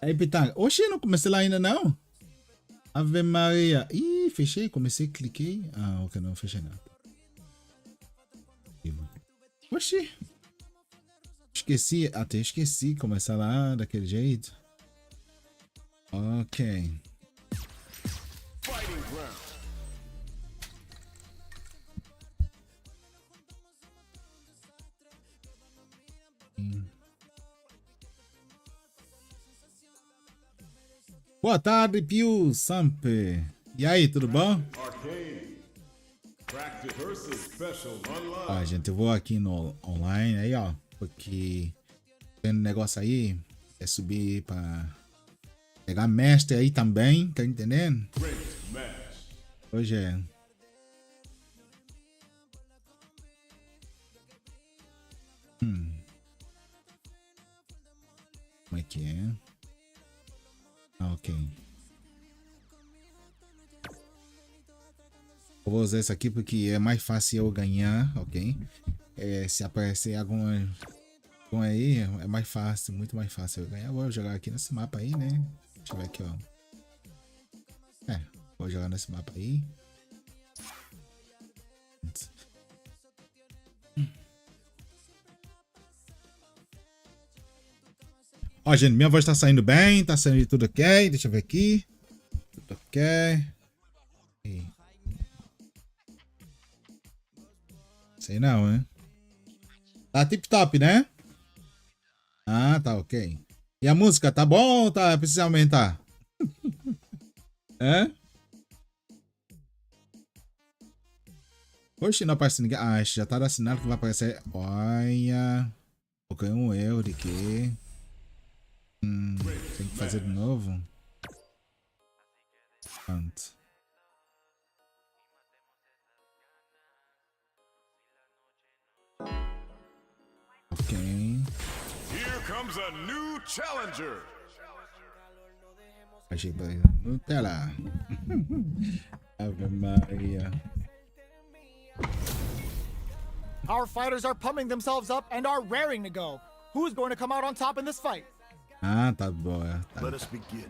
Aí, Pitanga. Oxi, não comecei lá ainda não. Ave Maria. Ih, fechei, comecei, cliquei. Ah, ok, não fechei nada. Oxi. Esqueci, até esqueci começar lá daquele jeito. Ok. Boa tarde, Pio Samp. E aí, tudo bom? Ó, gente, eu vou aqui no online aí, ó, porque tem um negócio aí, é subir pra pegar mestre aí também, tá entendendo? Hoje é. Como é que é? Ah, ok. Eu vou usar isso aqui porque é mais fácil eu ganhar, ok? Se aparecer alguma aí, é mais fácil, muito mais fácil eu ganhar. Eu vou jogar aqui nesse mapa aí, né? Deixa eu ver aqui, ó. Vou jogar nesse mapa aí. Ó, gente, minha voz tá saindo bem, tá saindo tudo ok. Deixa eu ver aqui. Tudo ok. Sei não, hein? Tá tip top, né? Ah, tá ok. E a música, tá bom ou tá? Precisa aumentar? É? Oxe, não aparece ninguém. Ah, já tá assinado que vai aparecer. Olha. Coloquei um erro de quê? Tem que fazer de novo. Pronto. Ok. Here comes a new challenger. Achei bem. Nutella. Ave Maria. Our fighters are pumping themselves up and are raring to go. Who's going to come out on top in this fight? Ah, tá boa. Tá. Let us begin.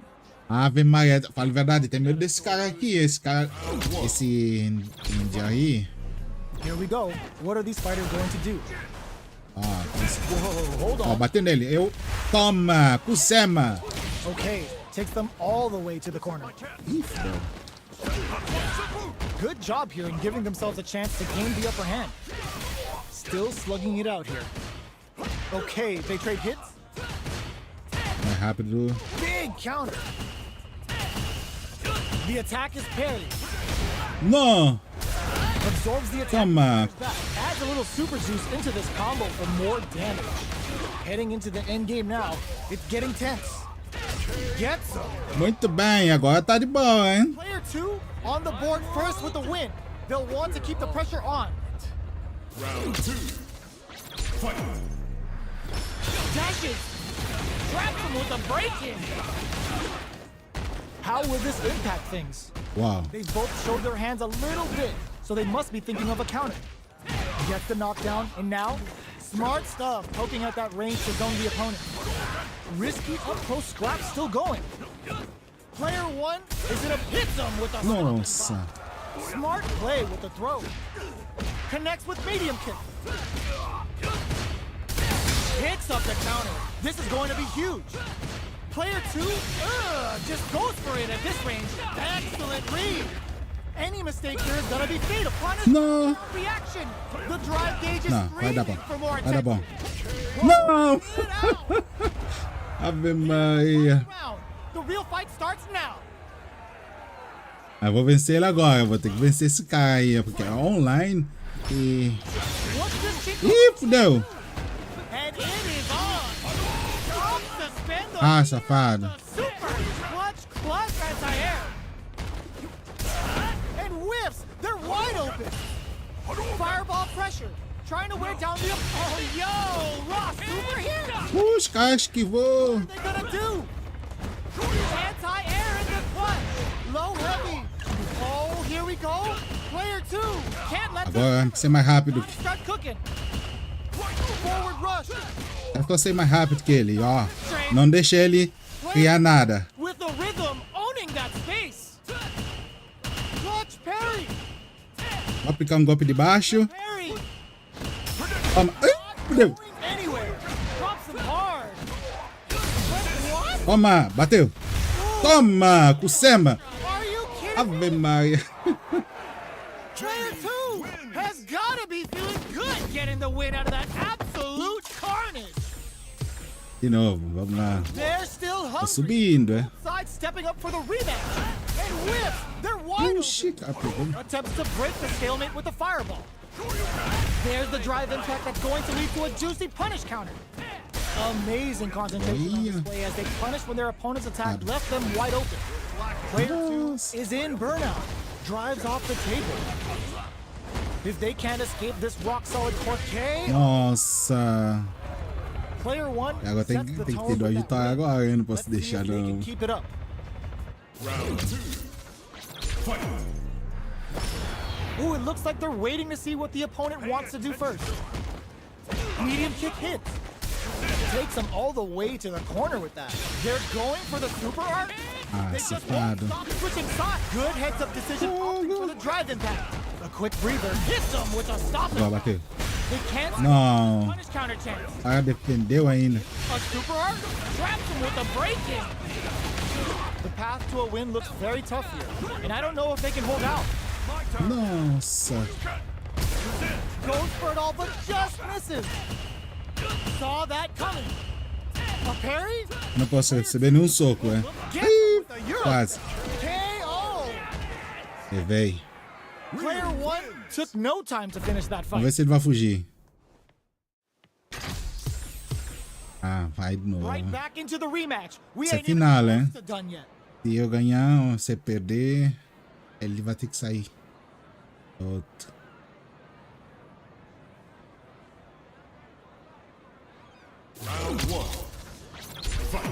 Ave Maria, fala a verdade, tem medo desse cara aqui, esse cara, esse índio aí. Here we go. What are these fighters going to do? Ah, Whoa, hold ó, on. bateu nele, eu, toma, Kusema. Okay, takes them all the way to the corner. Good job here in giving themselves a chance to gain the upper hand. Still slugging it out here. Okay, they trade hits. Mais rápido. Big counter. The attack is parried. Não, Absorbs the attack. toma. Adds a little super juice into this combo for more damage. Heading into the end game now. It's getting tense. Gets him. Muito bem, agora tá de boa, hein? Player 2 on the board first with the win. They'll want to keep the pressure on. Round 2. Fight. Dashes. Traps him with a break-in. How will this impact things? Uau. They both showed their hands a little bit, so they must be thinking of a counter. Gets the knockdown, and now, smart stuff, poking out that range to zone the opponent. Risky up-close scrap still going. Player 1 is gonna pit them with a Nossa. smart play with the throw. Connects with medium kick. Picks up the counter. This is going to be huge. Player 2, just goes for it at this range. Excellent read. Any mistake here is gonna be fatal. Não. Reaction. The drive gauge is Não, vai dar bom. screaming for more Vai dar bom. attention. Não. Good out. Ave Maria. Round. The real fight starts now. Eu vou vencer ele agora, eu vou ter que vencer esse cara aí, porque é online e... What's this chick? Ih, fudeu. And it is on. From suspend the Ah, safado. super clutch anti-air. And whiffs. They're wide open. Fireball pressure. Trying to wear down the... Oh, yo! Ross, super hit! Os caras esquivou. What are they gonna do? Anti-air in the clutch. Low heavy. Oh, here we go. Player 2. Can't let Agora tem que ser mais rápido. this start cooking. Forward rush. Eu tô sendo mais rápido que ele, ó. Não deixa ele criar nada. With a rhythm, owning that space. Clutch parry. Vou aplicar um golpe de baixo. Parry. Toma. Ai, fudeu. Going anywhere. Drops him hard. What? Toma, bateu. Toma, Kusema. Are you kidding? Ave Maria. Player 2 has got to be feeling good getting the win out of that absolute carnage. De novo, vamos lá. They're still Tá hungry. subindo, é? Side stepping up for the rematch. And whip. They're wide Oxi, open. cara, pegou. Attempts to break the stalemate with a fireball. There's the drive impact that's going to lead to a juicy punish counter. Amazing concentration on display as they punish when their opponent's attack left them wide open. Player 2 is in burnout. Drives off the table. If they can't escape this rock-solid Cork, Nossa. Player 1 Agora tem sets the que ter tone dó with de that tá rhythm. agora, eu não Let's posso see deixar if they não. can keep it up. Round 2. Fight. Ooh, it looks like they're waiting to see what the opponent wants to do first. Medium kick hits. Takes them all the way to the corner with that. They're going for the super art. Ah, They just won't safado. stop switching sides. Good heads-up decision opting for the drive impact. A quick breather hits them with a stop Agora and bateu. they can't Não. punish counter chance. Ah, defendeu ainda. A super art traps him with a break-in. The path to a win looks very tough here, and I don't know if they can hold out. Nossa. Goes for it all, but just misses. Saw that coming. A parry? Não posso receber nenhum soco, é? Gets Ih, with a Euro. quase. KO. Levei. Player 1 took no time to finish that Vamos fight. ver se ele vai fugir. Ah, vai de novo. Right back into the rematch. We Isso é ain't even final, hein? close to done yet. Se eu ganhar ou se perder, ele vai ter que sair. Outro. Round 1. Fight.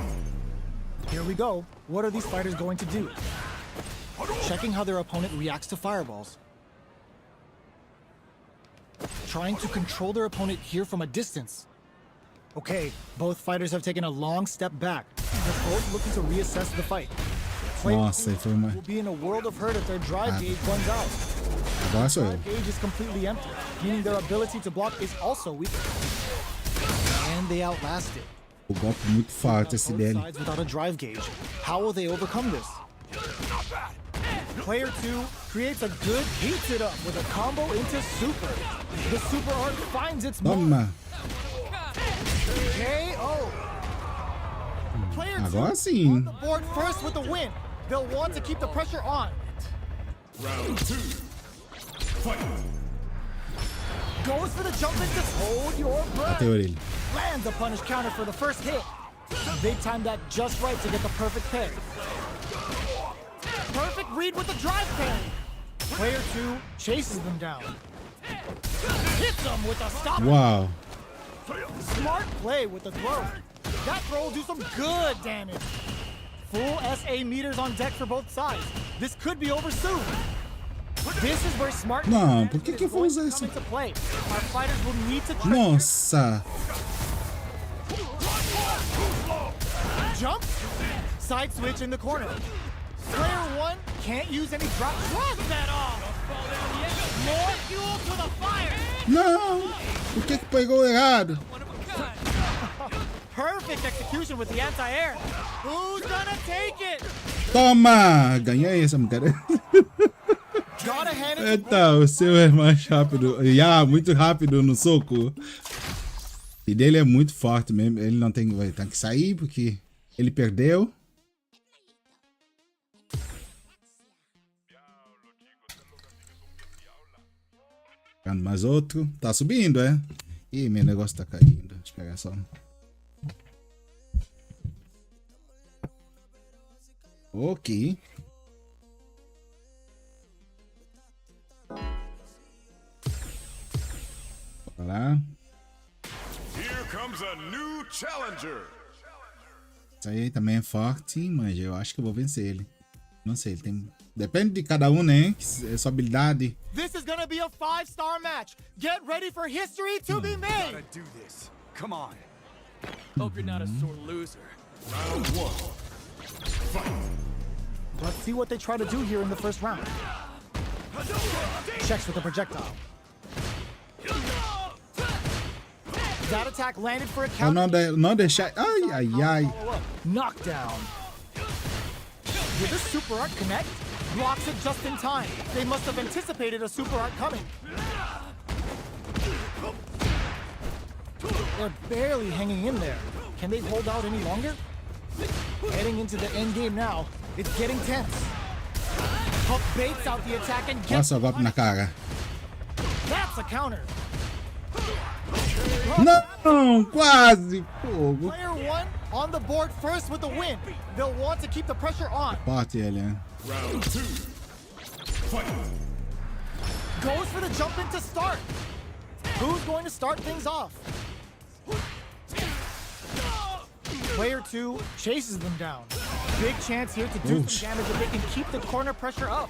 Here we go. What are these fighters going to do? Checking how their opponent reacts to fireballs. Trying to control their opponent here from a distance. Okay, both fighters have taken a long step back. They're both looking to reassess the fight. Player Nossa, 2 foi uma. will be in a world of hurt if their drive gauge runs out. Agora sou eu. Drive gauge is completely empty, meaning their ability to block is also weaker. And they outlast it. O golpe muito forte esse Both dele. sides without a drive gauge. How will they overcome this? Player 2 creates a good heats it up with a combo into super. The super art finds its mark. Toma. KO. Player 2 Agora on sim. the board first with the win. They'll want to keep the pressure on. Round 2. Fight. Goes for the jump and just hold your breath. Bateu ele. Lands a punish counter for the first hit. They timed that just right to get the perfect parry. Perfect read with the drive parry. Player 2 chases them down. Hits them with a stop. Uau. Smart play with the throw. That throw will do some good damage. Full SA meters on deck for both sides. This could be over soon. This is where smart Não, por que is que eu vou going usar to isso? come into play. Our fighters will need to Nossa. jump, side switch in the corner. Player 1 can't use any drop. Drop that off. More fuel to the fire. Não. Por que que pegou errado? Perfect execution with the anti-air. Who's gonna take it? Toma. Ganhei essa brincadeira. Gotta hand it to Eita, o seu é mais rápido. Muito rápido no soco. E dele é muito forte mesmo. Ele não tem, vai ter que sair porque ele perdeu. Pegando mais outro. Tá subindo, é? Ih, meu negócio tá caindo. Deixa eu pegar só. Ok. Bora lá. Here comes a new challenger. Isso aí também é forte, mas eu acho que eu vou vencer ele. Não sei, ele tem... Depende de cada um, né? Sua habilidade. This is gonna be a 5-star match. Get ready for history to be made. Do this. Come on. Hope you're not a sore loser. Round 1. Let's see what they try to do here in the first round. Checks with the projectile. That attack landed for a Pra count. não deixar. Ai, ai, ai. Knockdown. Did the super art connect? Blocks it just in time. They must have anticipated a super art coming. They're barely hanging in there. Can they hold out any longer? Heading into the end game now. It's getting tense. Hook baits out the attack and gets Nossa, golpe na cara. That's a counter. Não, quase. Fogo. Player one on the board first with the win. They'll want to keep the pressure on. Forte ele, né? Round 2. Fight. Goes for the jump in to start. Who's going to start things off? Player two chases them down. Big chance here to do Oosh. some damage if they can keep the corner pressure up.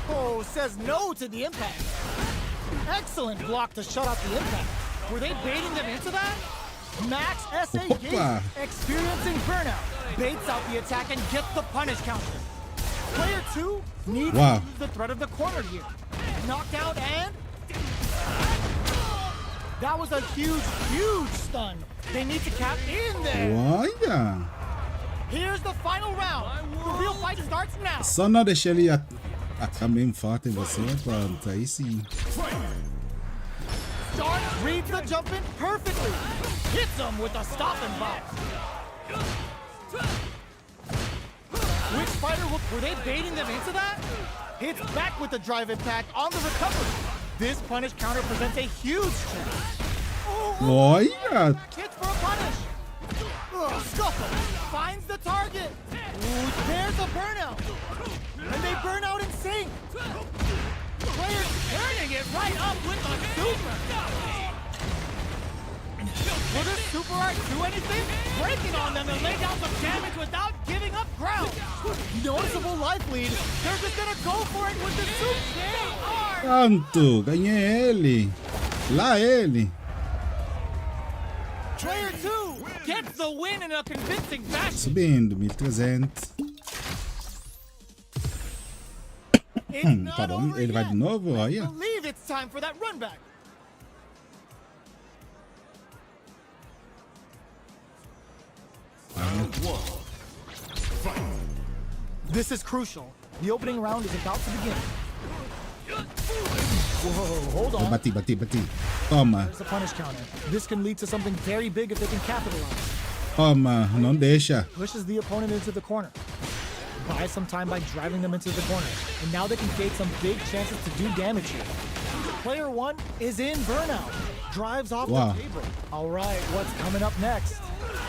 Oh, says no to the impact. Excellent block to shut out the impact. Were they baiting them into that? Max S.A. Opa. Gates experiencing burnout. Baits out the attack and gets the punish counter. Player two needs Wow. to use the threat of the corner here. Knockdown and... That was a huge stun. They need to cap in there. Olha. Here's the final round. The real fight starts now. Só não deixar ele atacar mesmo forte em você. Pronto, aí sim. Start reads the jump in perfectly. Hits him with a stop and box. Which fighter were they baiting them into that? Hits back with the drive impact on the recovery. This punish counter presents a huge chance. Olha. Hits for a punish. Scuffle finds the target. Ooh, there's a burnout. And they burn out in sync. Players turning it right up with a super. Will this super art do anything? Breaking on them and lay down some damage without giving up ground. Noticeable life lead. They're just gonna go for it with the super. Pronto, ganhei ele. Lá ele. Player 2 gets the win in a convincing fashion. Subindo, 1300. Tá bom, ele vai de novo, I olha. believe it's time for that run back. Round 1. Fight. This is crucial. The opening round is about to begin. Whoa, hold Eu on. bati. Toma, There's a punish counter. This can lead to something very big if they can capitalize. toma, não deixa. Pushes the opponent into the corner. Buys some time by driving them into the corner. And now they can create some big chances to do damage here. Player 1 is in burnout. Drives off Wow. the table. All right, what's coming up next?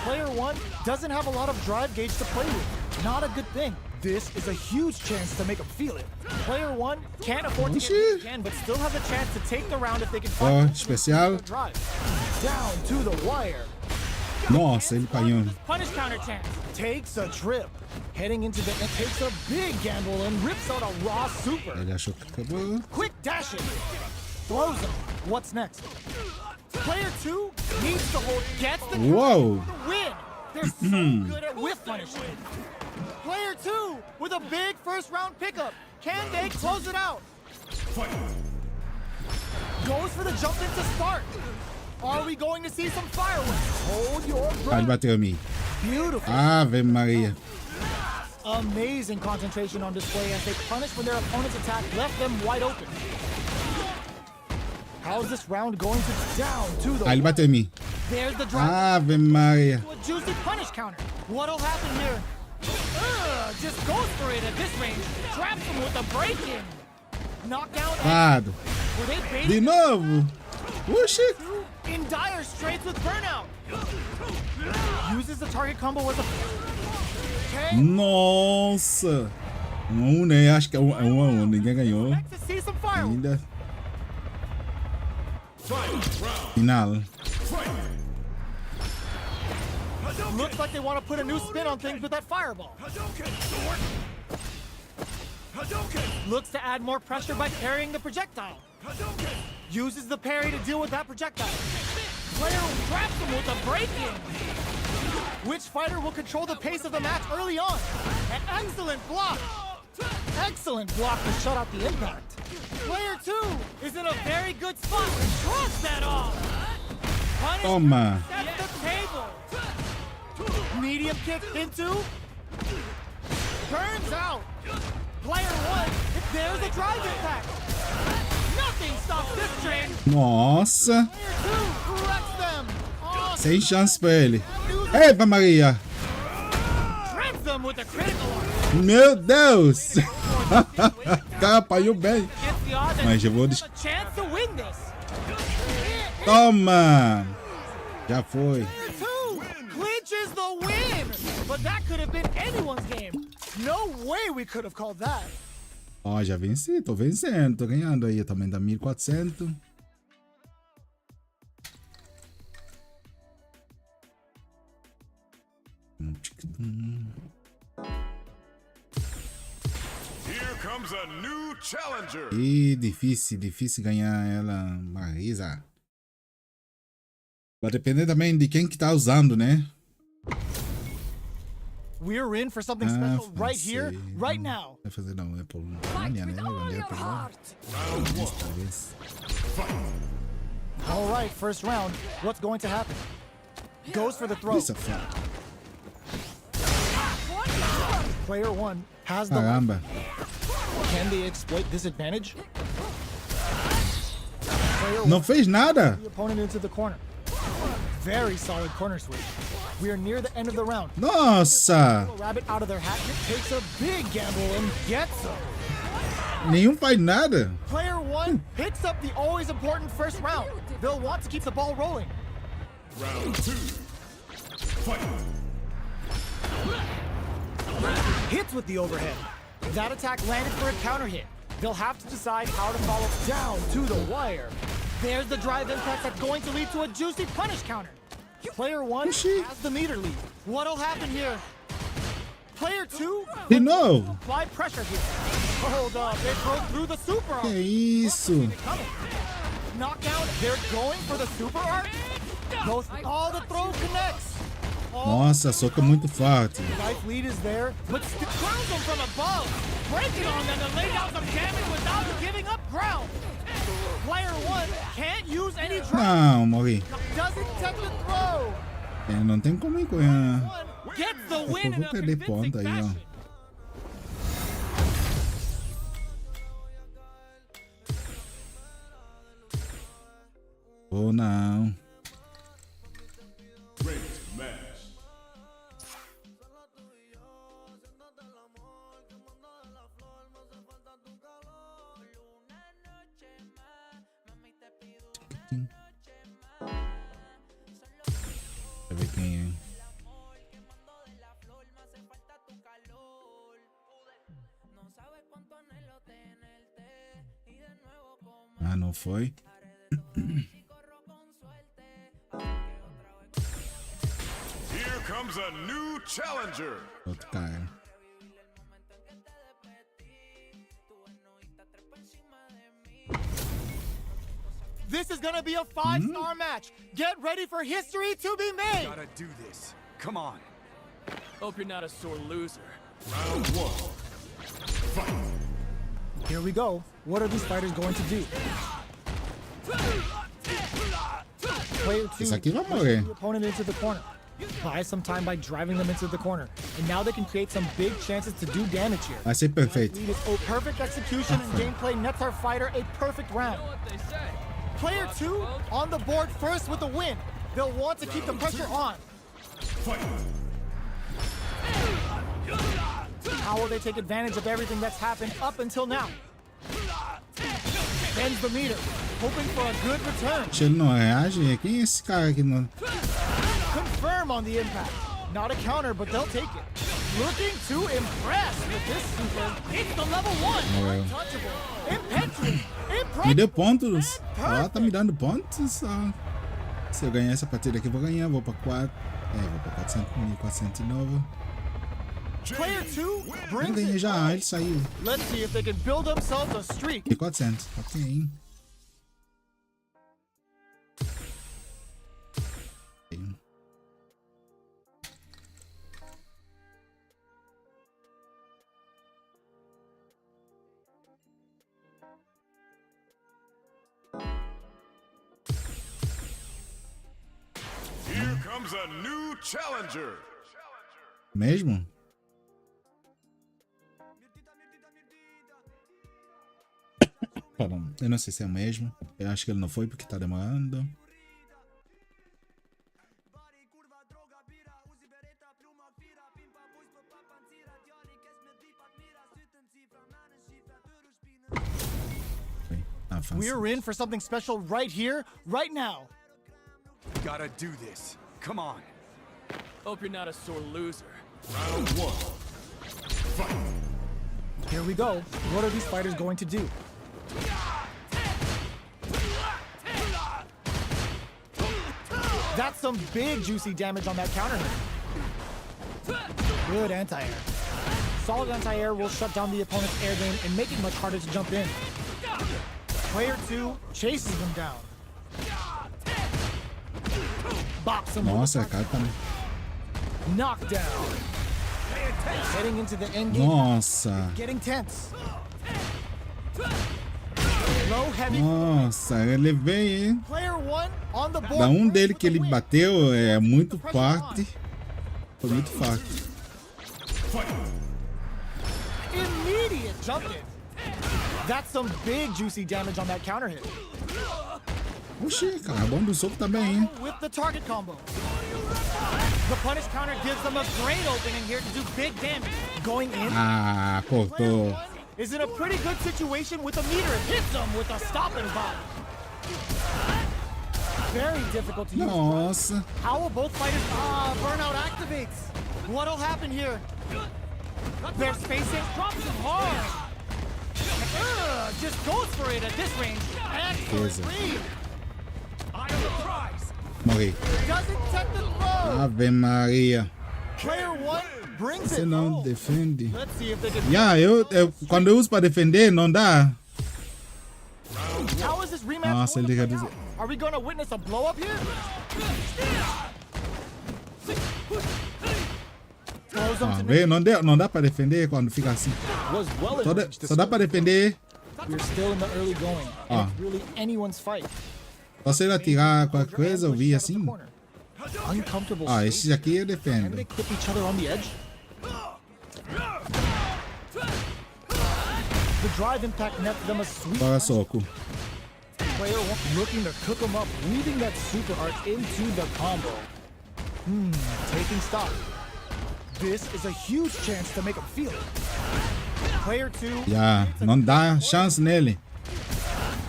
Player 1 doesn't have a lot of drive gauge to play with. Not a good thing. This is a huge chance to make them feel it. Player 1 can't afford to get hit again, but still has a chance to take the round if they can Ó, find especial. drive. Down to the wire. Nossa, ele apanhou. Punish counter chance. Takes a trip. Heading into the end, takes a big gamble and rips out a raw super. Ele achou que acabou. Quick dashing. Throws him. What's next? Player 2 needs to hold, gets the Whoa. win. They're so good at whiff punishing. Player 2 with a big first round pickup. Can they close it out? Fight. Goes for the jump in to start. Are we going to see some fireworks? Hold your Ah, ele breath. bateu a mim. Beautiful. Ave Maria. Amazing concentration on display as they punish when their opponent's attack left them wide open. How's this round going to down to the Ah, ele bateu em mim. There's the drop Ave Maria. to a juicy punish counter. What'll happen here? Just goes for it at this range. Traps him with a break-in. Knockdown. Parado. Were they De baiting novo. Oxi. in dire straits with burnout? Uses the target combo as a... Okay. Nossa. 1-1, né? Acho que é 1-1. Ninguém ganhou. Expect to see some fireworks. Ainda. Final round. Final. Fight. Looks like they want to put a new spin on things with that fireball. Looks to add more pressure by parrying the projectile. Uses the parry to deal with that projectile. Player traps him with a break-in. Which fighter will control the pace of the match early on? An excellent block! Excellent block to shut out the impact. Player 2 is in a very good spot to trust that off. Toma. Sets the table. Medium kick into. Burns out. Player 1, there's a drive impact. Nothing stops this train. Nossa. Player 2 wrecks them. Oh, Sem chance pra ele. Epa, Maria. Shreds them with a critical arm. Meu Deus. O cara apanhou bem. Against the odds, Mas eu vou... a chance to win this. Toma. Já foi. Player 2 clinches the win. But that could have been anyone's game. No way we could have called that. Ó, já venci. Tô vencendo. Tô ganhando aí. Também dá 1.400. Here comes a new challenger. E difícil ganhar ela, Marisa. Vai depender também de quem que tá usando, né? We're in for something special right here, right now. Vai fazer não, é Polônia, né? Onde é Polônia? Talvez. All right, first round. What's going to happen? Goes for the throw. Isso é foda. Player 1 has the Caramba. Can they exploit this advantage? Player Não 1 fez nada. the opponent into the corner. Very solid corner switch. We are near the end of the round. Nossa. A rabbit out of their hat takes a big gamble and gets him. Nenhum faz nada. Player 1 picks up the always important first round. They'll want to keep the ball rolling. Round 2. Fight. Hits with the overhead. That attack landed for a counter hit. They'll have to decide how to follow down to the wire. There's the drive impact that's going to lead to a juicy punish counter. Player 1 has the meter lead. What'll happen here? Player 2 De novo. apply pressure here. Hold up, they broke through the super arm. Que isso? Knockdown, they're going for the super arm. Both, all the throw connects. Nossa, soco é muito forte. Life lead is there, but still crowns them from above. Breaking on them to lay down some damage without giving up ground. Player 1 can't use any drive. Não, morri. Doesn't tech the throw. É, não tem como ir com Gets the win in vou a perder convincing ponto aí, ó. fashion. Ou não. Great match. Deixa eu ver quem é. Ah, não foi? Here comes a new challenger. Outro cara. This is gonna be a 5-star match. Get ready for history to be made. Gotta do this. Come on. Hope you're not a sore loser. Round 1. Fight. Here we go. What are these fighters going to do? Player 2 Esse aqui vai morrer. the opponent into the corner. Buy some time by driving them into the corner. And now they can create some big chances to do damage here. Vai ser perfeito. Lead is perfect execution and gameplay nets our fighter a perfect round. What they say. Player 2 on the board first with a win. They'll want to keep the pressure on. Fight. How will they take advantage of everything that's happened up until now? Bends the meter, hoping for a good return. Se ele não reage, quem é esse cara aqui? Não... Confirm on the impact. Not a counter, but they'll take it. Looking to impress with this super. It's the level 1. Morreu. Untouchable. Impetuous. Me deu Impressive. pontos. Ela tá me dando pontos. Ó. Se eu ganhar essa partida aqui, eu vou ganhar. Vou pra 4. Vou pra 400 de novo. Player 2 Eu brings ganhei it. já. Ele saiu. Let's see if they can build themselves a streak. De 400. Ok. comes a new challenger. Mesmo? Perdão, eu não sei se é o mesmo. Eu acho que ele não foi porque tá demorando. We're in for something special right here, right now. Gotta do this. Come on. Hope you're not a sore loser. Round 1. Here we go. What are these fighters going to do? That's some big juicy damage on that counter hit. Good anti-air. Solid anti-air will shut down the opponent's air game and make it much harder to jump in. Player 2 chases them down. Bops him. Nossa, cara tá... Knockdown. Heading into the end game. Nossa. Getting tense. Low heavy. Nossa, ele veio, hein? Player 1 on the board. Da dele que ele bateu é muito forte. Foi muito forte. Immediate jump in. That's some big juicy damage on that counter hit. Oxi, cara, bom do soco também, hein? With the target combo. The punish counter gives them a great opening here to do big damage. Going in. Ah, Player cortou. 1 is in a pretty good situation with a meter. Hits them with a stop and bop. Very difficult to use. Nossa. How will both fighters... burnout activates. What'll happen here? Their spacing drops him hard. Just goes for it at this range. Excellent read. Eye on the prize. Morri. Doesn't set the throw. Ave Maria. Player 1 brings Você it não home. defende. Let's see if they can... Quando eu uso pra defender, não dá. How is this rematch Nossa, going to ele play quer out? Are we going to witness a blow up here? Throws him Ah, to vê, não dá pra defender quando fica assim. was well Só, advanced to só dá pra defender We're still in the early going. And it's really anyone's fight. só se ele atirar qualquer coisa, eu vi assim. Uncomfortable Ah, space. esse aqui eu Can they defendo. clip each other on the edge? The drive impact nets them a sweet Bora soco. player looking to cook them up, weaving that super art into the combo. Taking stock. This is a huge chance to make them feel it. Player 2 Já, não dá chance nele.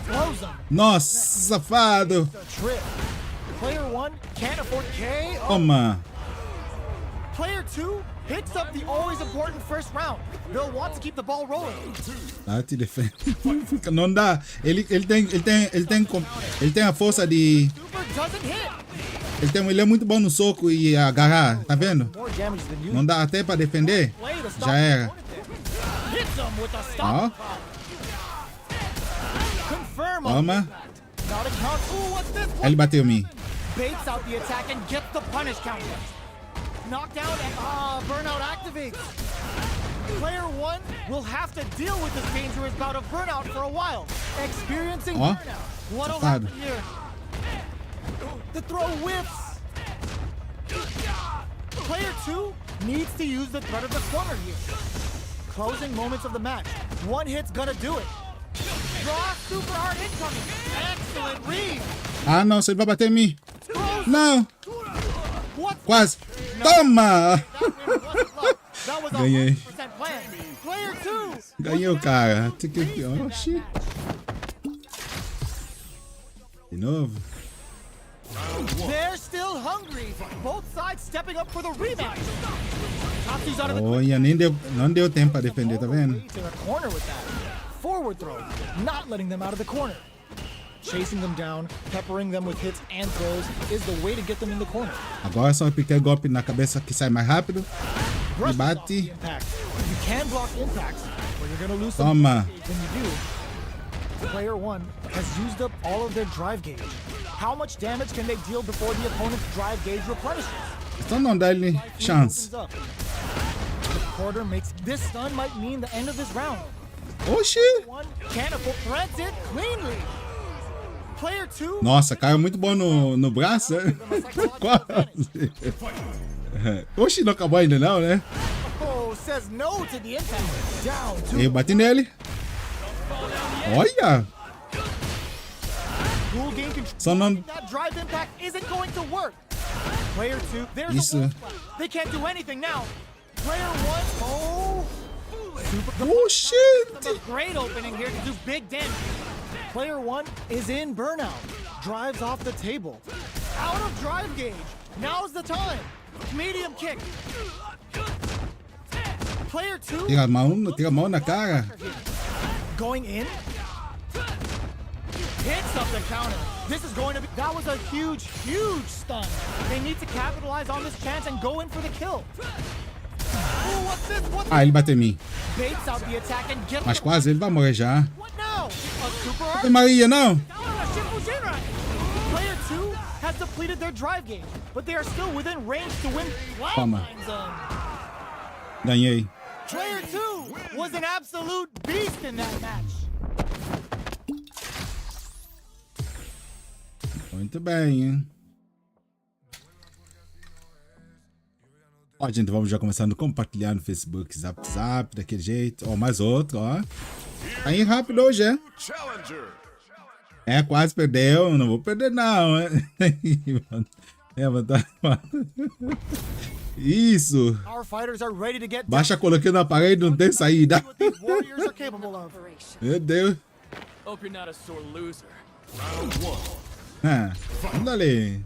throws them. Nossa, safado. The trip. Player 1 can't afford KO. Toma. Player 2 hits up the always important first round. They'll want to keep the ball rolling. Tá, te defende. Não dá. Ele tem a força de... Super doesn't hit. Ele é muito bom no soco e agarrar, tá vendo? More damage than you. Não dá até pra defender. Play to stop Já the era. opponent there. Hits him with a stop. Ó, Confirm on toma. impact. Not a count. Ooh, what's this? Ele bateu em mim. Baits out the attack and gets the punish counter. Knockdown and burnout activates. Player 1 will have to deal with this dangerous bout of burnout for a while. Experiencing Ó, burnout. What'll safado. happen here? The throw whiffs. Player 2 needs to use the threat of the corner here. Closing moments of the match. One hit's gonna do it. Draw super hard incoming. Excellent read. Ah, não, você vai bater em mim. Throws. Não, What's quase. Toma! That win wasn't luck. That was Ganhei. 100% planned. Player 2. Ganhei o cara. Oxi. De novo. They're still hungry. Both sides stepping up for the rematch. Topsy's out of the Olha, não deu tempo pra defender, tá vendo? to the corner with that. Forward throw, not letting them out of the corner. Chasing them down, peppering them with hits and throws is the way to get them in the corner. Agora só pequeno golpe na cabeça que sai mais rápido. Brushes bate. off the impact. You can block impacts, but you're gonna lose some Toma. gauge when you do. Player 1 has used up all of their drive gauge. How much damage can they deal before the opponent's drive gauge replenishes? Então não dá ele chance. Opens up. The quarter makes this stun might mean the end of this round. Oxi! One cannibal threads it cleanly. Player 2. Nossa, cara, é muito bom no braço, né? Quase. Oxi, não acabou ainda não, né? Oh, says no to the impact. Down two. Eu bati nele. Olha! Cool game control. Só não... That drive impact isn't going to work. Player 2, there's Isso. a wall splat. They can't do anything now. Player 1, oh. Oxi! A great opening here to do big damage. Player 1 is in burnout. Drives off the table. Out of drive gauge. Now's the time. Medium kick. Player 2 Tira a mão na cara. going in. Hits up the counter. This is going to be... That was a huge, huge stun. They need to capitalize on this chance and go in for the kill. Ooh, what's this? What's Ah, ele bateu em mim. baits out the attack and gets... Mas quase, ele vai morrer já. What now? A super art? Tem Maria, não? Player 2 has depleted their drive game, but they are still within range to win Toma. flatline zone. Ganhei. Player 2 was an absolute beast in that match. Muito bem, hein? Ó, gente, vamos já começando a compartilhar no Facebook, Zap, daquele jeito. Ó, mais outro, ó. Aí rápido hoje, é? Challenger. É, quase perdeu. Não vou perder, não. É, mandar. Isso. Our fighters are ready to get Baixa colocando na parede, não tem saída. what these warriors are capable of. Meu Deus. Hope you're not a sore loser. Ah, anda ali.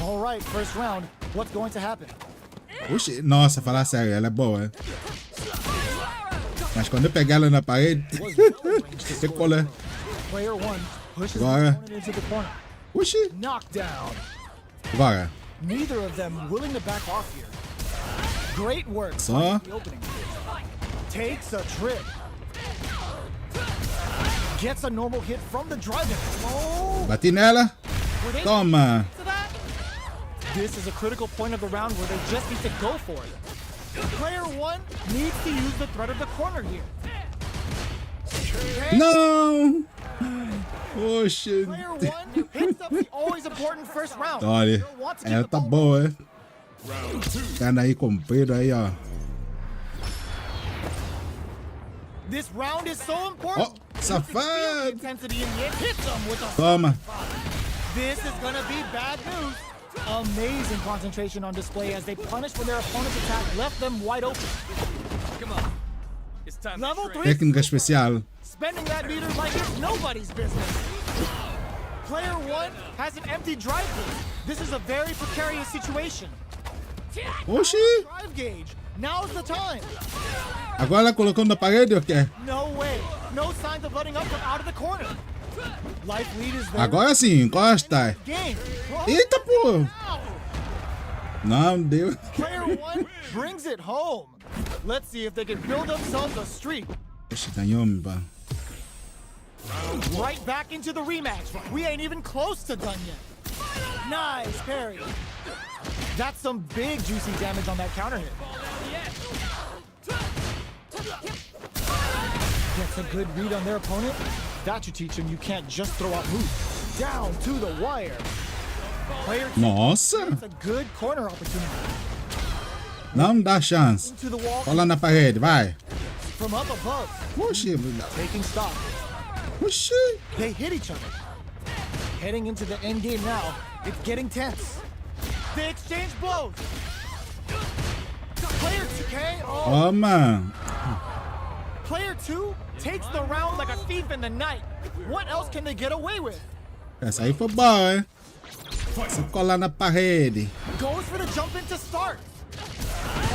All right, first round. What's going to happen? Oxi, nossa, falar sério, ela é boa. Mas quando eu pegar ela na parede, você cola. Player 1 pushes Bora. the opponent into the corner. Oxi, Knockdown. bora. Neither of them willing to back off here. Great work. Só. The opening. Takes a trip. Gets a normal hit from the drive-in. Oh, Bati nela. were they Toma. to that? This is a critical point of the round where they just need to go for it. Player 1 needs to use the threat of the corner here. Okay. Não. Oxi. Player 1 hits up the always important first round. Olha, They'll want to keep ela the tá ball. boa, é? Tá aí comprido aí, ó. This round is so important. Oh, You can safado. feel the intensity in the end. Hits them with a Toma. This is gonna be bad news. Amazing concentration on display as they punish when their opponent's attack left them wide open. Come on. It's time to Level train. 3, Técnica especial. spending that meter like it's nobody's business. Player 1 has an empty drive gauge. This is a very precarious situation. Oxi. Drive gauge. Now's the time. Agora ela colocou na parede ou quê? No way. No signs of letting up from out of the corner. Life lead is there. Agora sim, encosta. Game. Oh, Eita, pô. wow. Não, deu. Player 1 brings it home. Let's see if they can build themselves a streak. Oxi, ganhou, meu pá. Right back into the rematch. We ain't even close to done yet. Nice parry. That's some big juicy damage on that counter hit. Gets a good read on their opponent. That should teach him you can't just throw out moves. Down to the wire. Player 2 Nossa. gets a good corner opportunity. Não dá chance. To the wall Cola na parede, vai. from up above. Oxi. Taking stock. Oxi. They hit each other. Heading into the end game now, it's getting tense. They exchange blows. Player 2, oh, Toma. Player 2 takes the round like a thief in the night. What else can they get away with? Essa aí foi boa, hein? Só colar na parede. Goes for the jump in to start.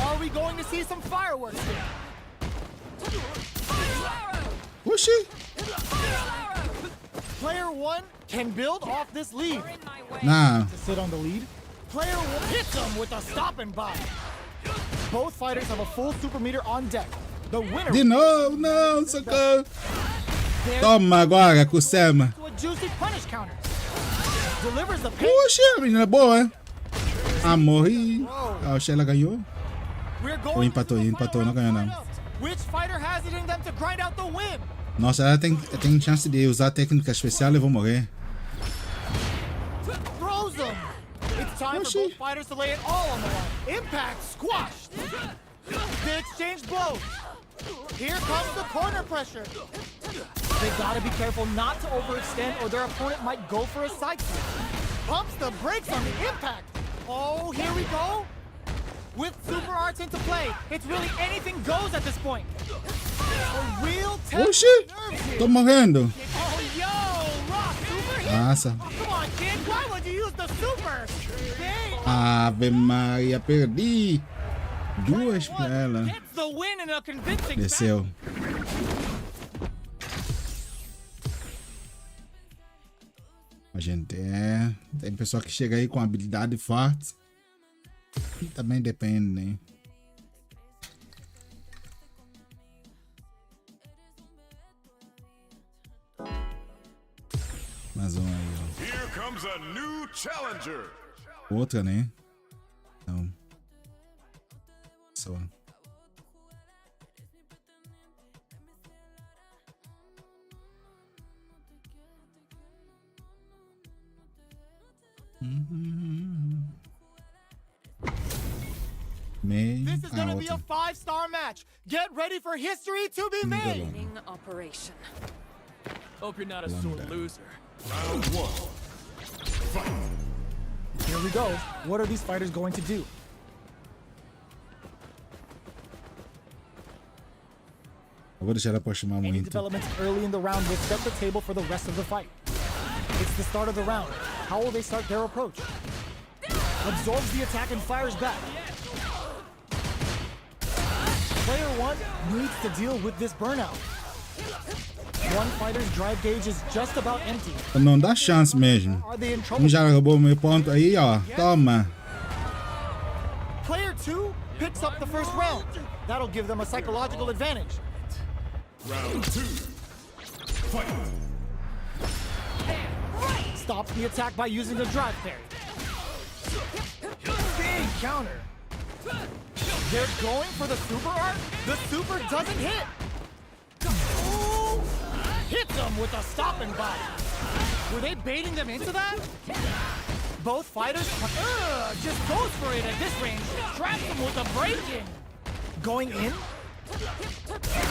Are we going to see some fireworks here? Oxi. Player 1 can build off this lead. Não. To sit on the lead. Player 1 hits him with a stop and buy. Both fighters have a full super meter on deck. The winner De novo, não, socorro. there Toma agora, Kusema. to a juicy punish counter. Delivers the pain. Oxi, a menina é boa, hein? Ah, morri. Ah, oxi, ela ganhou. We're Ou going empatou, to the empatou, final não ganhou round não. lineup. Which fighter has it in them to grind out the win? Nossa, ela tem chance de usar a técnica especial e eu vou morrer. Time for both fighters to lay it all on the line. Impact squashed. They exchange blows. Here comes the corner pressure. They gotta be careful not to overextend or their opponent might go for a side switch. Pumps the brakes on the impact. Oh, here we go. With super arts into play, it's really anything goes at this point. A real test. Oxi! Tô morrendo. Oh, yo, Rock, super hit. Nossa. Come on, kid, why would you use the super? Ave Maria, perdi. Duas pra ela. Gets the win in a convincing Desceu. A gente tem pessoa que chega aí com habilidade forte. E também depende, né? Mais um aí, ó. Here comes a new challenger. Outra, né? Então. Só. This is gonna be a 5-star match. Get ready for history to be made. Operation. Hope you're not a sore loser. Round 1. Fight. Here we go. What are these fighters going to do? Eu vou deixar ela aproximar Any muito. developments early in the round will set the table for the rest of the fight. It's the start of the round. How will they start their approach? Absorbs the attack and fires back. Player 1 needs to deal with this burnout. One fighter's drive gauge is just about empty. Não dá chance mesmo. Are they in trouble? Um já roubou meu ponto aí, ó. Toma. Player 2 picks up the first round. That'll give them a psychological advantage. Round 2. Fight. Stops the attack by using a drive parry. Big counter. They're going for the super art. The super doesn't hit. Ooh, hits them with a stop and bite. Were they baiting them into that? Both fighters just goes for it at this range. Traps them with a break-in. Going in.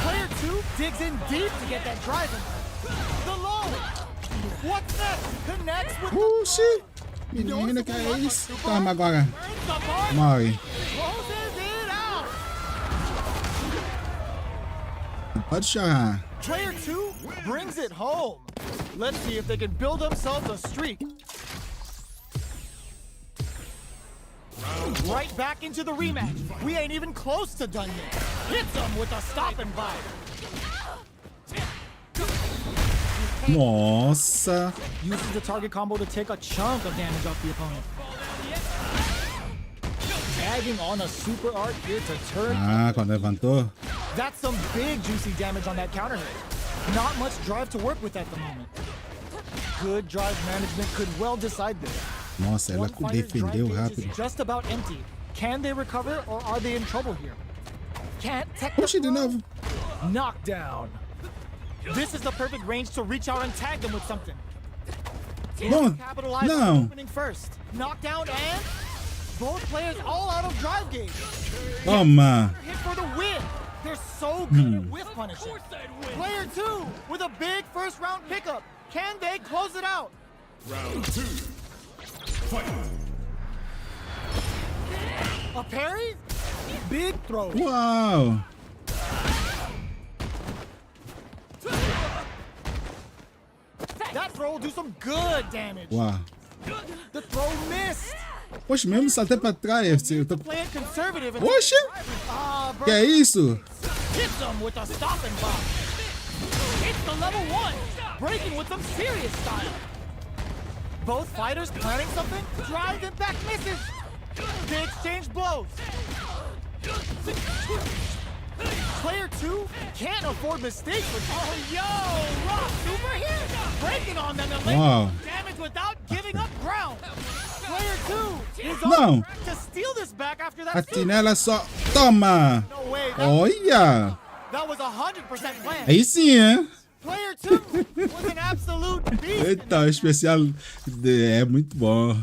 Player 2 digs in deep to get that drive in. The low. What's next? Connects with Oxi! Menina, que é isso? Toma agora. Morre. Closes it out. Pode chorar. Player 2 brings it home. Let's see if they can build themselves a streak. Right back into the rematch. We ain't even close to done yet. Hits them with a stop and bite. Nossa. Uses the target combo to take a chunk of damage off the opponent. Tagging on a super art here to turn. Ah, quando levantou. That's some big juicy damage on that counter hit. Not much drive to work with at the moment. Good drive management could well decide this. Nossa, ela One fighter's drive defendeu gauge rápido. is just about empty. Can they recover or are they in trouble here? Can't tech the Oxi, de novo. knockdown. This is the perfect range to reach out and tag them with something. Bom, Capitalize on the não. opening first. Knockdown and both players all out of drive gauge. Toma. Hit for the win. They're so good at whiff punishing. Player 2 with a big first round pickup. Can they close it out? Round 2. Fight. A parry? Big throw. Uau. That throw will do some good damage. Uau. The throw missed. Poxa, mesmo saltei pra trás. Eu tô... Play it conservative. And Oxi. Ah, Que é isso? hits them with a stop and pop. It's the level 1. Breaking with some serious style. Both fighters planning something. Drive impact misses. They exchange blows. Player 2 can't afford mistakes with Rock super hit! Breaking on them and Wow. damage without giving up ground. Player 2 is Não. on track to steal this back after that Ati nela só. Toma. No way, Olha. that was 100% planned. Aí sim, hein? Player 2 was an absolute beast. Eita, o especial é muito bom.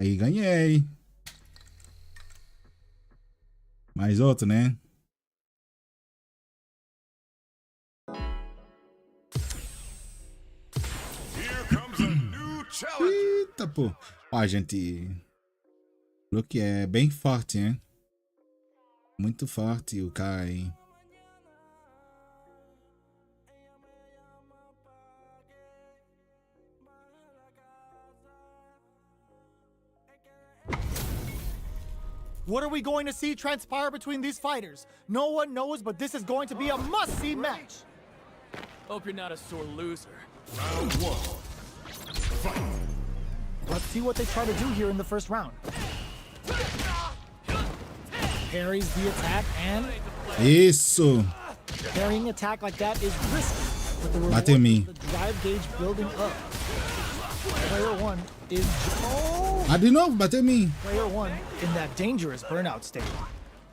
Aí ganhei. Mais outro, né? Here comes a new challenger. Eita, pô. Ó, gente. O Luke é bem forte, hein? Muito forte o cara aí. What are we going to see transpire between these fighters? No one knows, but this is going to be a must-see match. Hope you're not a sore loser. Round one. Fight. Let's see what they try to do here in the first round. Parries the attack, and Isso. parrying attack like that is risky. But the reward Bate em mim. is the drive gauge building up. Player one is Ah, de novo, bateu em mim. player one in that dangerous burnout state.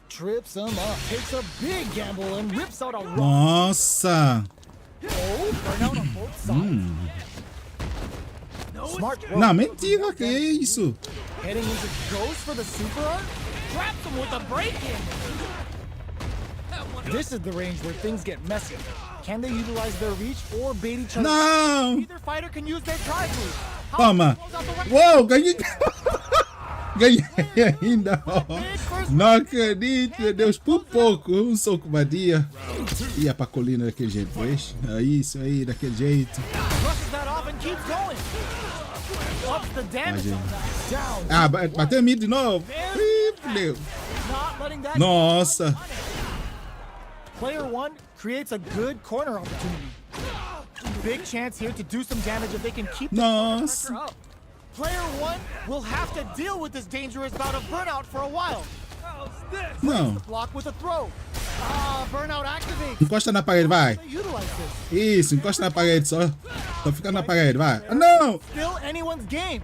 Trips him up, takes a big gamble, and rips out a rock. Nossa. Oh, burnout on both sides. Smart throw. Não, mentira, que é isso? Heading into Ghost for the super art. Trapped him with a break-in. This is the range where things get messy. Can they utilize their reach or bait each other? Não. Either fighter can use their drive move. How Toma. close out the right- Uou, ganhei. Ganhei ainda. Não acredito, meu Deus, por pouco. Um soco vadia. Ia pra colina daquele jeito, pois. É isso aí, daquele jeito. Brushes that off and keeps going. Ups the damage on that. Down. Ah, bateu em mim de novo. Ih, fudeu. Not letting that. Nossa. Player one creates a good corner opportunity. Big chance here to do some damage if they can keep the Nossa. pressure up. Player one will have to deal with this dangerous bout of burnout for a while. Não. Block with a throw. Burnout activates. Encosta na parede, vai. They utilize this. Isso, encosta na parede só. Só fica na parede, vai. Ah, não. Still anyone's game.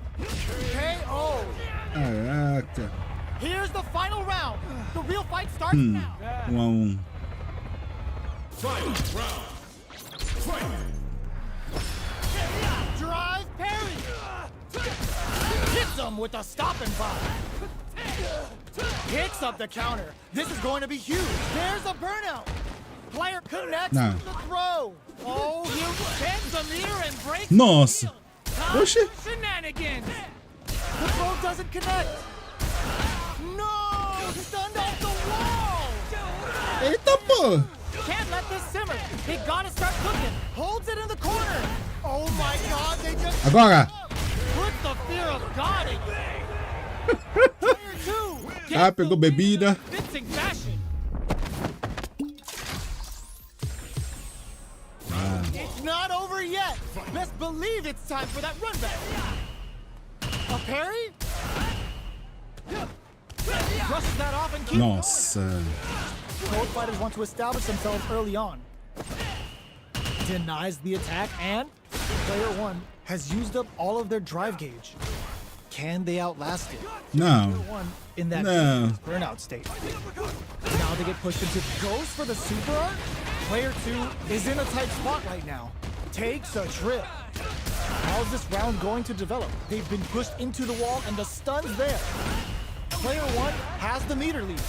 KO. Caraca. Here's the final round. The real fight starts now. 1-1. Fight. Round. Fight. Drive parry. Hits him with a stopping bomb. Picks up the counter. This is going to be huge. There's a burnout. Player connects No. with the throw. Oh, he bends the mirror and breaks Nossa. the seal. Oxi. Shenanigans. The throw doesn't connect. No, stunned off the wall. Eita, pô. Can't let this simmer. They gotta start cooking. Holds it in the corner. Oh my God, they just Agora. put the fear of God in you. Player two. Ah, pegou bebida. Convincing fashion. It's not over yet. Best believe it's time for that run back. A parry? Brushes that off and keeps going. Nossa. Both fighters want to establish themselves early on. Denies the attack, and player one has used up all of their drive gauge. Can they outlast it? Não. Player one in that No. burnout state. Now they get pushed into Ghost for the super art. Player two is in a tight spot right now. Takes a trip. How's this round going to develop? They've been pushed into the wall and the stun's there. Player one has the meter lead.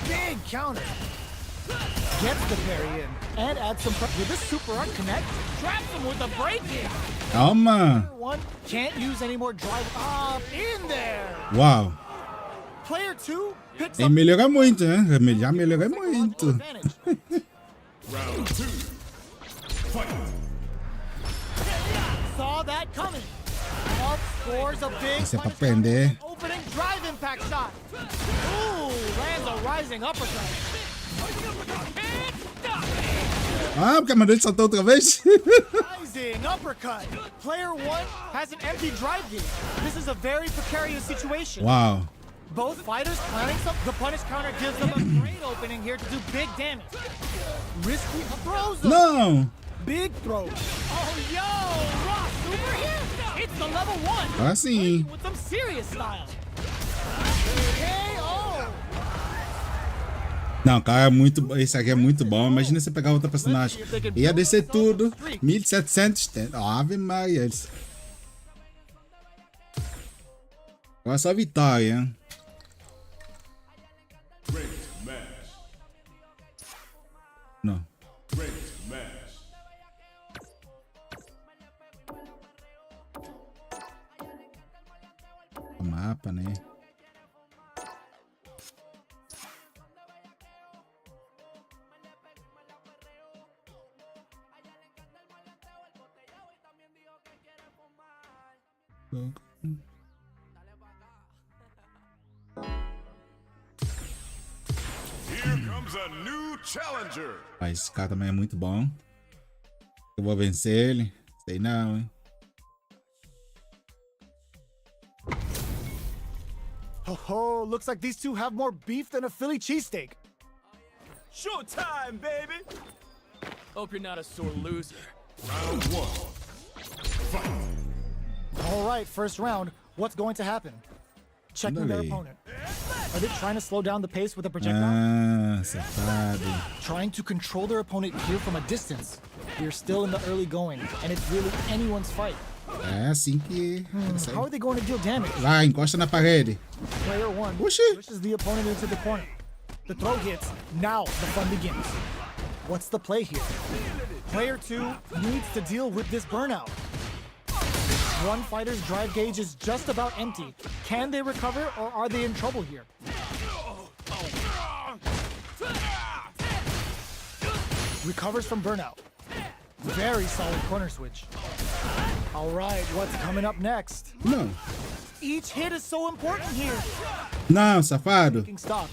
Big counter. Gets the parry in and adds some pressure. Will this super art connect? Traps him with a break-in. Calma. Player one can't use any more drive. In there. Uau. Player two picks Tem up que melhorar muito, né? Já melhorei muito. advantage. Round two. Fight. Saw that coming. Up scores a big Isso é pra punish prender. opening drive impact shot. Ooh, lands a rising uppercut. Ah, porque a mandou ele saltou outra vez. Rising uppercut. Player one has an empty drive gauge. This is a very precarious situation. Uau. Both fighters planning some. The punish counter gives them a great opening here to do big damage. Risky throws them. Não. Big throw. Oh, yo, Ross, super here. It's the level one. Ah, sim. With some serious style. KO. Não, cara, é muito, esse aqui é muito bom. Imagina você pegar outra personagem. Ia descer tudo. 1700. Ave Maria. Agora só vitória, hein? Great match. Não. Great match. O mapa, né? Here comes a new challenger. Ah, esse cara também é muito bom. Eu vou vencer ele. Sei não, hein? Oh, looks like these two have more beef than a Philly cheesesteak. Showtime, baby! Hope you're not a sore loser. Round one. Fight. All right, first round. What's going to happen? Checking their Dale. opponent. Are they trying to slow down the pace with a projectile? Ah, safado. Trying to control their opponent here from a distance. We're still in the early going, and it's really anyone's fight. É assim que... How are they going to deal damage? Vai, encosta na parede. Player one Oxi. pushes the opponent into the corner. The throw hits. Now the fun begins. What's the play here? Player two needs to deal with this burnout. One fighter's drive gauge is just about empty. Can they recover, or are they in trouble here? Recovers from burnout. Very solid corner switch. All right, what's coming up next? Não. Each hit is so important here. Não, safado. Taking stock.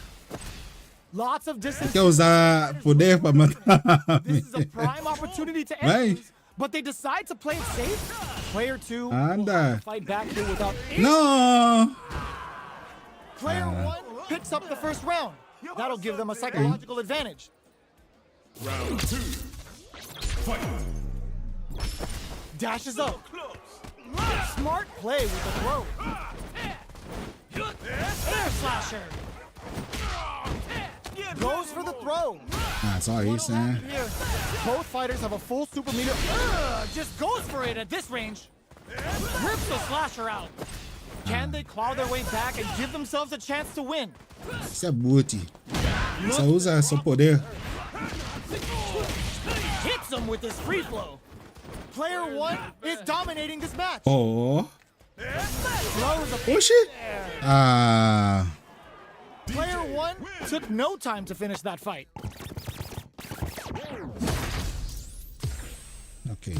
Lots of distance. Quer usar poder pra matar? This is a prime opportunity to Vai. end things, but they decide to play it safe. Player two will Anda. have to fight back here without any. Não. Player one picks up the first round. That'll give them a psychological advantage. Round two. Fight. Dashes up. Smart play with the throw. Air slasher. Goes for the throw. Ah, só isso, né? Here, both fighters have a full super meter. Just goes for it at this range. Rips the slasher out. Can they claw their way back and give themselves a chance to win? Isso é boot. Só usa seu poder. Hits him with this free flow. Player one is dominating this match. Oh. Throws a Oxi. Ah. Player one took no time to finish that fight. Ok.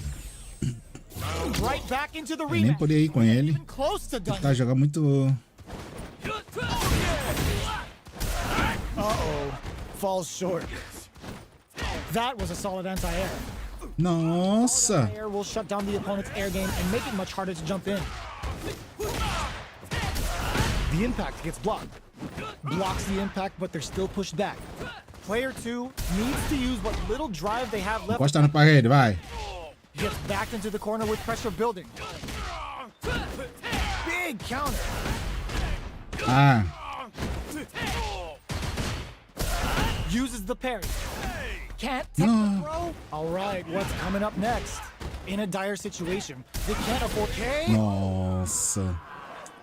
Right back into the Eu nem rematch. podia ir com ele. Even close to done. Tá jogando muito... Uh-oh. Falls short. That was a solid anti-air. Nossa. Air will shut down the opponent's air game and make it much harder to jump in. The impact gets blocked. Blocks the impact, but they're still pushed back. Player two needs to use what little drive they have left. Encosta na parede, vai. Gets backed into the corner with pressure building. Big counter. Ah. Uses the parry. Can't take the throw. All right, what's coming up next? In a dire situation, they can't afford K. Nossa.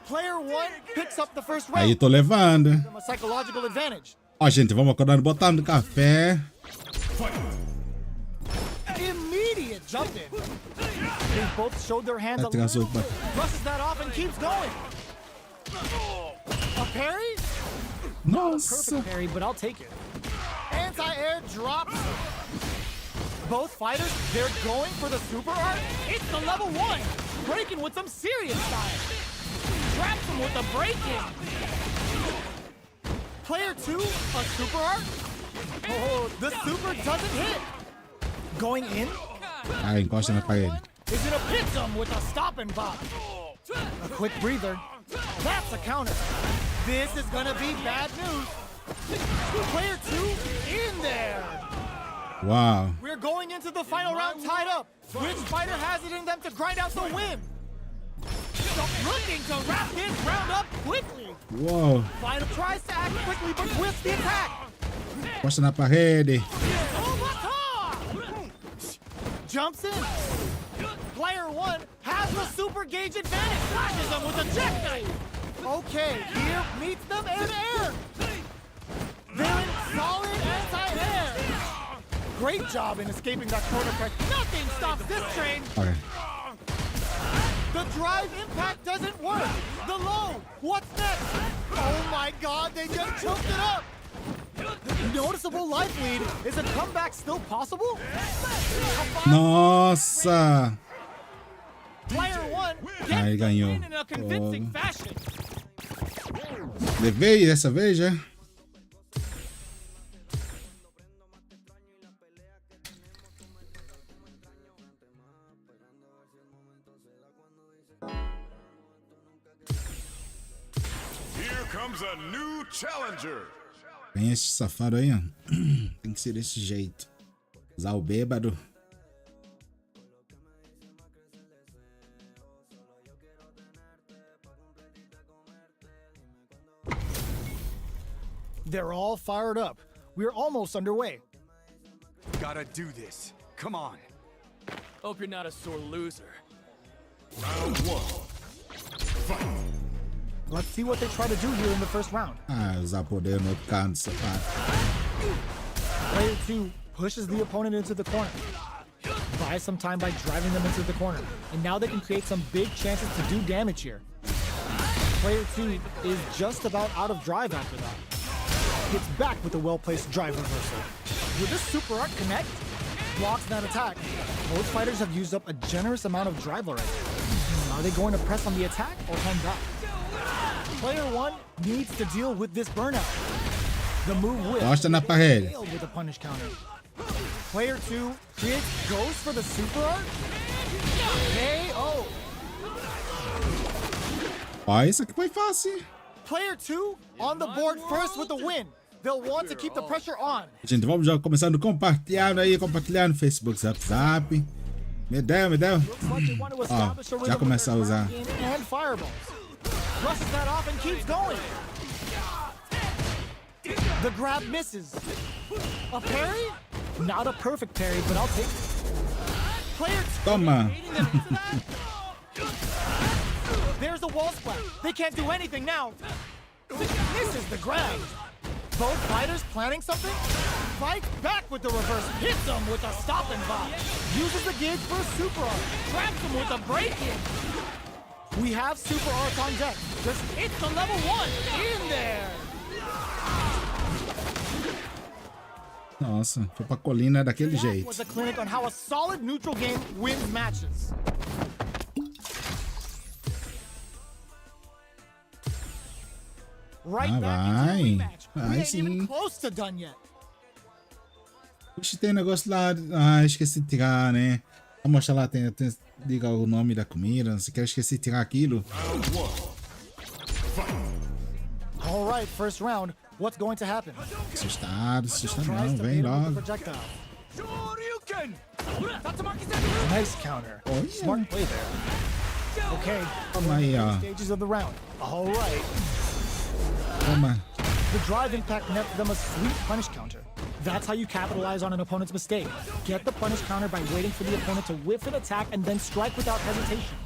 Player one picks up the first Aí round. tô levando. From a psychological advantage. Ó, gente, vamos acordar no botão do café. Immediate jump in. They both showed their hands a Vai tirar little. sopa. Brushes that off and keeps going. A parry? Nossa. Perfect parry, but I'll take it. Anti-air drops. Both fighters, they're going for the super art. It's the level one. Breaking with some serious style. Traps him with a break-in. Player two, a super art. Oh, the super doesn't hit. Going in. Aí, encosta na parede. Is gonna pit him with a stop and pop. A quick breather. That's a counter. This is gonna be bad news. Player two in there. Uau. We're going into the final round tied up. Which fighter has it in them to grind out the win? Looking to wrap this round up quickly. Uau. Fighter tries to act quickly but whiffs the attack. Encosta na parede. Jumps in. Player one has the super gauge advantage. Flashes him with a jackknife. Okay, here meets them air to air. They're in solid anti-air. Great job in escaping that corner press. Nothing stops this train. Okay. The drive impact doesn't work. The low. What's next? Oh my God, they just choked it up. Noticeable life lead. Is a comeback still possible? Nossa! Player one Aí gets the ganhou. win in a convincing Oh. fashion. Levei dessa vez já. Here comes a new challenger. Vem esse safado aí, ó. Tem que ser desse jeito. Usar o bêbado. They're all fired up. We're almost underway. Gotta do this. Come on. Hope you're not a sore loser. Round one. Fight. Let's see what they try to do here in the first round. Ah, usar poder no outro canto, safado. Player two pushes the opponent into the corner. Buys some time by driving them into the corner. And now they can create some big chances to do damage here. Player two is just about out of drive after that. Gets back with a well-placed drive reversal. Will this super art connect? Blocks that attack. Both fighters have used up a generous amount of drive already. Are they going to press on the attack or hang back? Player one needs to deal with this burnout. The move with Gosta na parede. failed with a punish counter. Player two creates Ghost for the super art. KO. Ó, isso aqui foi fácil. Player two on the board first with the win. They'll want to keep the pressure on. Gente, vamos já começando compartilhando aí, compartilhando no Facebook, Zap. Me deu. Looks like they want to establish a já rhythm começa a with their usar. ground game and fireballs. Rushes that off and keeps going. The grab misses. A parry? Not a perfect parry, but I'll take it. Player two Toma. baiting them into that. There's a wall splash. They can't do anything now. Misses the grab. Both fighters planning something? Fights back with the reverse. Hits him with a stop and bop. Uses the gauge for a super art. Traps him with a break-in. We have super arts on deck. Just hit the level one. In there. Nossa, foi pra colina daquele That jeito. was a clinic on how a solid neutral game wins matches. Right Ah, back into the vai. rematch. We Vai ain't even sim. close to done yet. Puxa, tem negócio lá. Ah, esqueci de tirar, né? Vou mostrar lá, diga o nome da comida. Não sei o que, eu esqueci de tirar aquilo. Round one. Fight. All right, first round. What's going to happen? Assustado Tries não, to vem bait him with the logo. projectile. Shoryuken! Nice counter. Oh, yeah. Smart play there. Okay, Toma aí, ó. stages of the round. All right. Toma. The drive impact nets them a sweet punish counter. That's how you capitalize on an opponent's mistake. Get the punish counter by waiting for the opponent to whiff an attack and then strike without hesitation.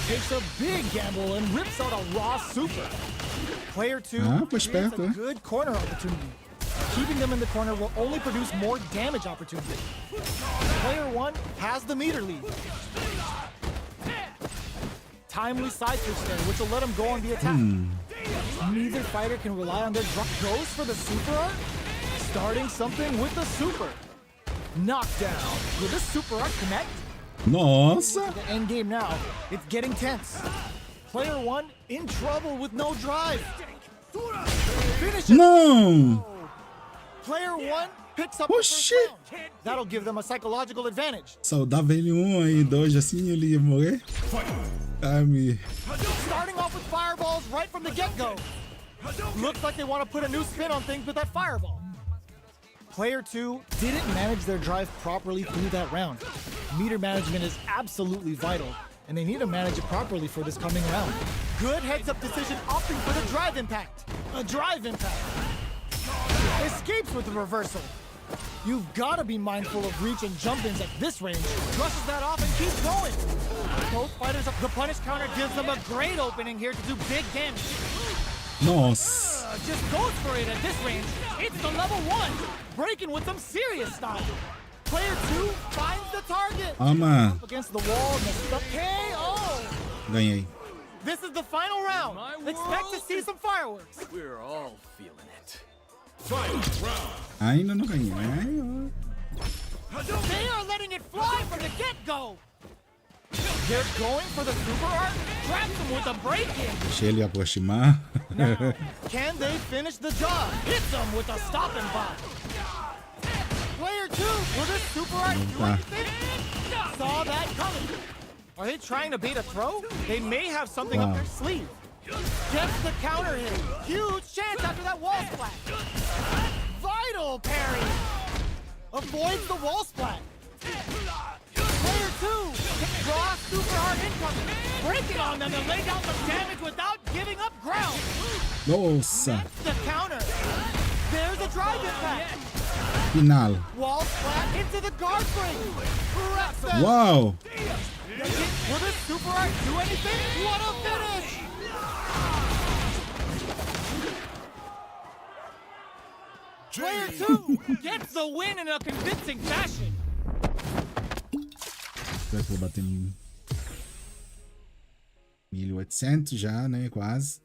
Takes a big gamble and rips out a raw super. Player two foi creates esperto, a né? good corner opportunity. Keeping them in the corner will only produce more damage opportunity. Player one has the meter lead. Timely side switch there, which will let him go on the attack. Neither fighter can rely on their drop. Goes for the super art, starting something with the super. Knockdown. Will this super art connect? Nossa. The end game now. It's getting tense. Player one in trouble with no drive. Finish it. Não. Player one picks up Oh, the first shit. round. That'll give them a psychological advantage. Saudava ele aí, 2, assim ele ia morrer. Ai, me... Starting off with fireballs right from the get-go. Looks like they want to put a new spin on things with that fireball. Player two didn't manage their drive properly through that round. Meter management is absolutely vital, and they need to manage it properly for this coming round. Good heads-up decision opting for the drive impact. A drive impact. Escapes with the reversal. You've got to be mindful of reach and jump-ins at this range. Brushes that off and keeps going. Both fighters, the punish counter gives them a great opening here to do big damage. Nossa. Just goes for it at this range. It's the level 1, breaking with some serious style. Player 2 finds the target. Ama. Up against the wall, misses the KO. Ganhei. This is the final round. Expect to see some fireworks. We're all feeling it. Ainda não ganhei. They are letting it fly from the get-go. They're going for the super art. Traps him with a break-in. Deixa ele aproximar. Now, can they finish the job? Hits them with a stop and pop. Player 2, will this super art do anything? Saw that coming. Are they trying to bait a throw? They may have something up their sleeve. Gets the counter hit. Huge chance after that wall splat. Vital parry. Avoids the wall splat. Player 2 draws super hard incoming. Break it on them and lay down some damage without giving up ground. Nossa. That's the counter. There's a drive impact. Final. Wall splat into the guard frame. Wrecks them. Uau. Will this super art do anything? What a finish! Player 2 gets the win in a convincing fashion. Será que eu vou bater em 1800 já, né? Quase.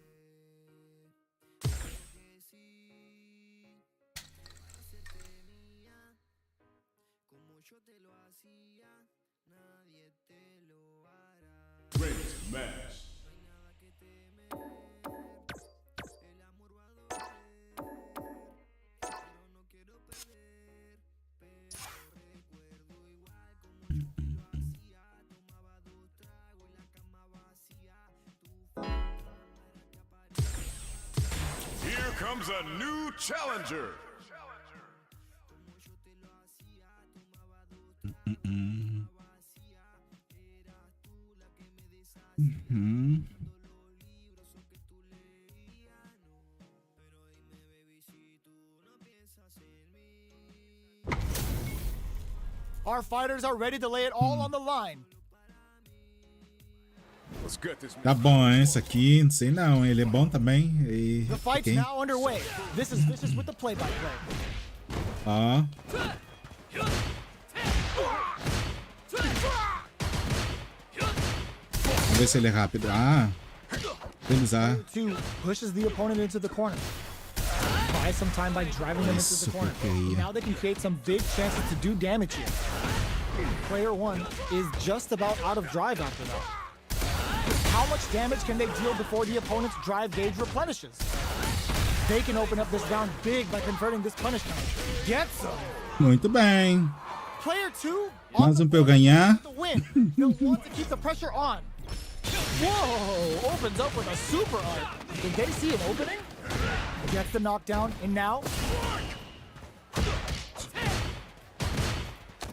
Great match. Here comes a new challenger. Our fighters are ready to lay it all on the line. Let's get this. Tá bom, hein? Esse aqui, não sei não. Ele é bom também. E... The fight's quem? now underway. This is Vicious with the play-by-play. Ó. Vamos ver se ele é rápido. Ah. Finalizar. 2 pushes the opponent into the corner. Buy some time by driving them into the corner. Now they can create some big chances to do damage here. Player 1 is just about out of drive after that. How much damage can they deal before the opponent's drive gauge replenishes? They can open up this round big by converting this punish counter. Gets them. Muito bem. Player 2 Mais pra eu ganhar. the win. He'll want to keep the pressure on. Whoa! Opens up with a super art. Did they see an opening? Gets the knockdown, and now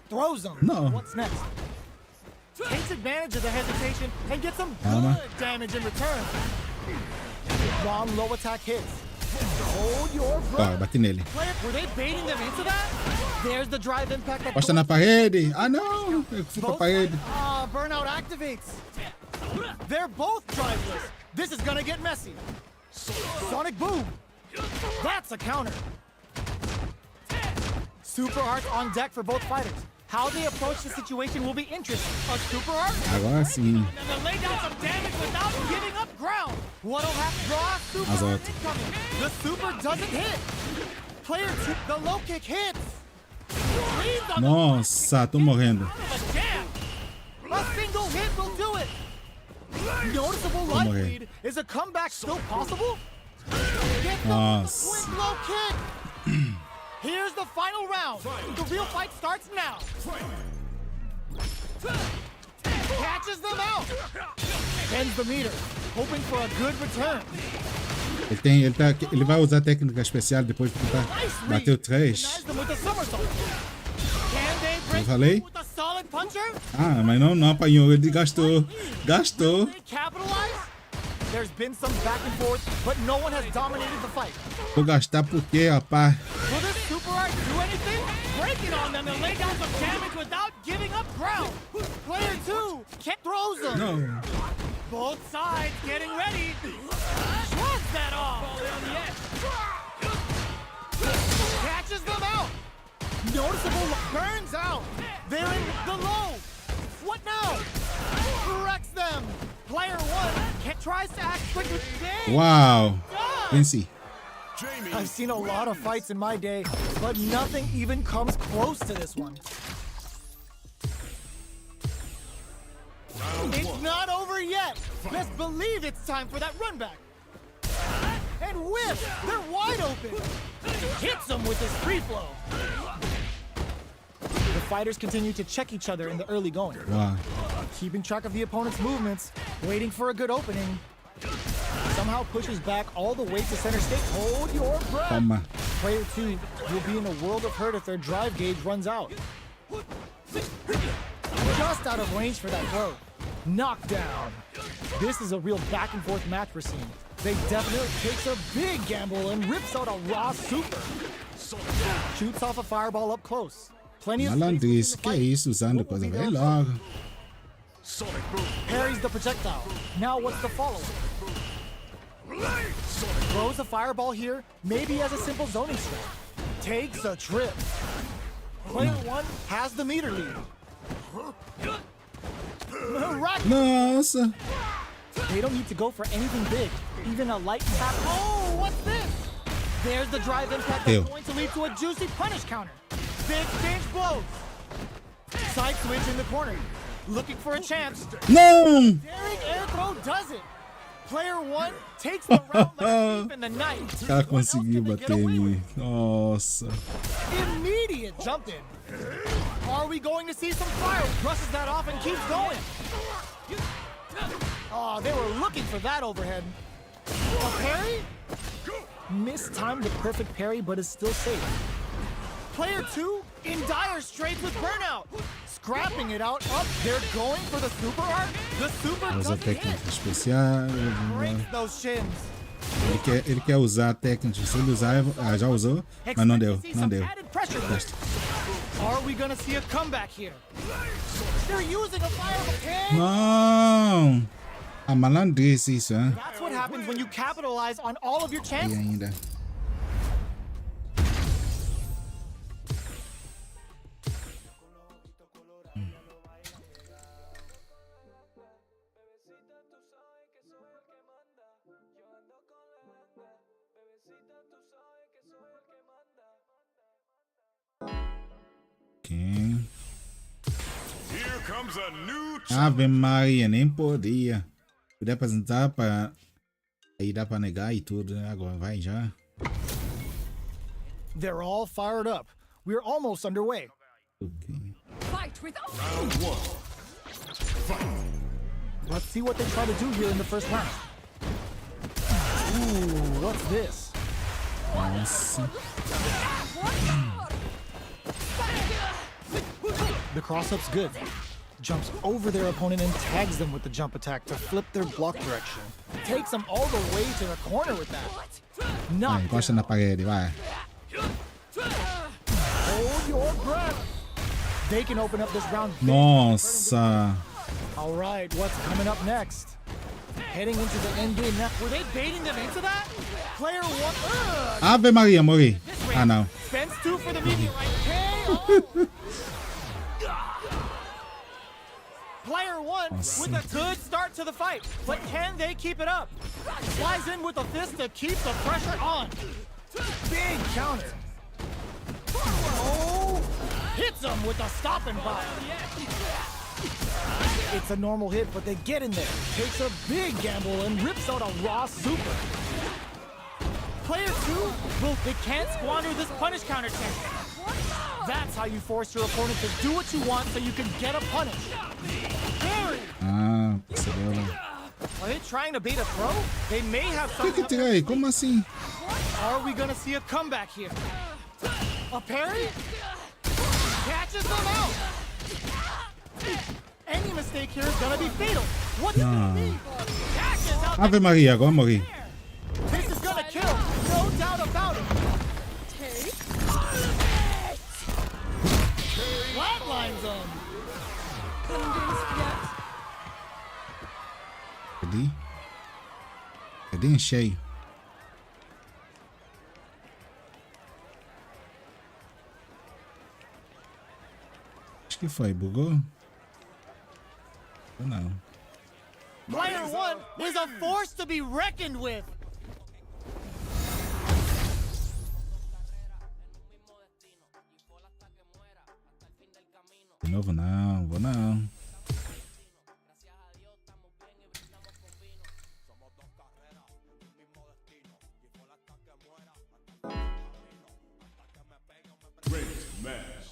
throws him. No. What's next? Takes advantage of the hesitation and gets some Calma. good damage in return. Long low attack hits. Hold your Ó, breath. bati nele. Were they baiting them into that? There's the drive impact that Posta na parede. Ah, não. Eu fui pra parede. Burnout activates. They're both driveless. This is gonna get messy. Sonic boom. That's a counter. Super art on deck for both fighters. How they approach the situation will be interesting. A super art? Agora sim. And they'll lay down some damage without giving up ground. What'll have draw super As art out. incoming. The super doesn't hit. Player 2, the low kick hits. Leads on the Nossa, tô morrendo. a jam. A single hit will do it. Noticeable life morrer. lead. Is a comeback still possible? Get the Nossa. quick low kick. Here's the final round. The real fight starts now. Catches them out. Bends the meter, hoping for a good return. Ele vai usar a técnica especial depois de tentar Nice bater o read. 3. Denies them with a somersault. Can they break falei? through with a solid puncher? Ah, mas não apanhou. Ele gastou. Gastou. They capitalize? There's been some back and forth, but no one has dominated the fight. Vou gastar porque, rapaz. Will this super art try to do anything? Breaking on them and lay down some damage without giving up ground. Player 2 throws them. No. Both sides getting ready. Shrugs that off. On the edge. Catches them out. Noticeable burns out. They're in the low. What now? Wrecks them. Player 1 tries to act quickly. Wow. Vinci. Jamie. I've seen a lot of fights in my day, but nothing even comes close to this one. It's not over yet. Best believe it's time for that run back. And whip! They're wide open. Hits them with his free flow. The fighters continue to check each other in the early going. Wow. Keeping track of the opponent's movements, waiting for a good opening. Somehow pushes back all the way to center state. Hold your breath. Toma. Player 2 will be in a world of hurt if their drive gauge runs out. Just out of range for that throw. Knockdown. This is a real back and forth match we're seeing. They definitely takes a big gamble and rips out a raw super. Shoots off a fireball up close. Plenty of Malandrice, que é isso? Usando coisa bem logo. Parries the projectile. Now what's the follow? Throws a fireball here, maybe as a simple zoning strat. Takes a trip. Player 1 has the meter lead. Nossa. They don't need to go for anything big. Even a light tap. Oh, what's this? There's the drive impact that's going to lead to a juicy punish counter. Big exchange blows. Side switch in the corner. Looking for a chance. Não! Daring air throw does it. Player 1 takes the round like a thief in the night. Ela conseguiu bater em mim. Nossa. Immediate jump in. Are we going to see some fire? Brushes that off and keeps going. Oh, they were looking for that overhead. A parry? Mistimed the perfect parry, but is still safe. Player 2 in dire straits with burnout. Scrapping it out up. They're going for the super art. The super Usa doesn't hit. técnica especial. Breaks those shins. Ele quer usar a técnica. Se ele usar, já usou, mas não deu. Expect to see Não some deu. added pressure there. Are we gonna see a comeback here? They're using a fireball. Não! A malandrice isso, hein? That's what happens when you capitalize on all of your E chances. ainda. Okay. Here comes a new Ave Maria, nem podia. Podia apresentar para. Aí dá para negar e tudo, né? Agora vai já. They're all fired up. We're almost underway. Okay. Fight without Let's see what they try to do here in the first round. Ooh, what's this? Nossa. The cross-up's good. Jumps over their opponent and tags them with the jump attack to flip their block direction. Takes them all the way to the corner with that. Vai, Knock. encosta na parede, vai. Hold your breath. They can open up this round. big. Nossa. All right, what's coming up next? Heading into the end game now. Were they baiting them into that? Player 1. Ave Maria, morri. Ah, não. Spends 2 for the meteorite. KO. Player 1 with a good start to the fight, but can they keep it up? Flies in with a fist to keep the pressure on. Big counter. Oh, hits him with a stopping block. It's a normal hit, but they get in there. Takes a big gamble and rips out a raw super. Player 2, well, they can't squander this punish counter technique. That's how you force your opponent to do what you want so you can get a punish. Parry! Ah, percebeu, né? Are they trying to bait a throw? They may have Por que something. tirou aí? Como assim? Are we gonna see a comeback here? A parry? Catches them out! Any mistake here is gonna be fatal. What's it gonna be? Catches out the Ave Maria, agora morri. This is gonna kill, no doubt about it. flatlines him. Cadê em cheio? Acho que foi, bugou? Ou não? Player 1 is a force to be reckoned with. De novo não, vou não. Great match.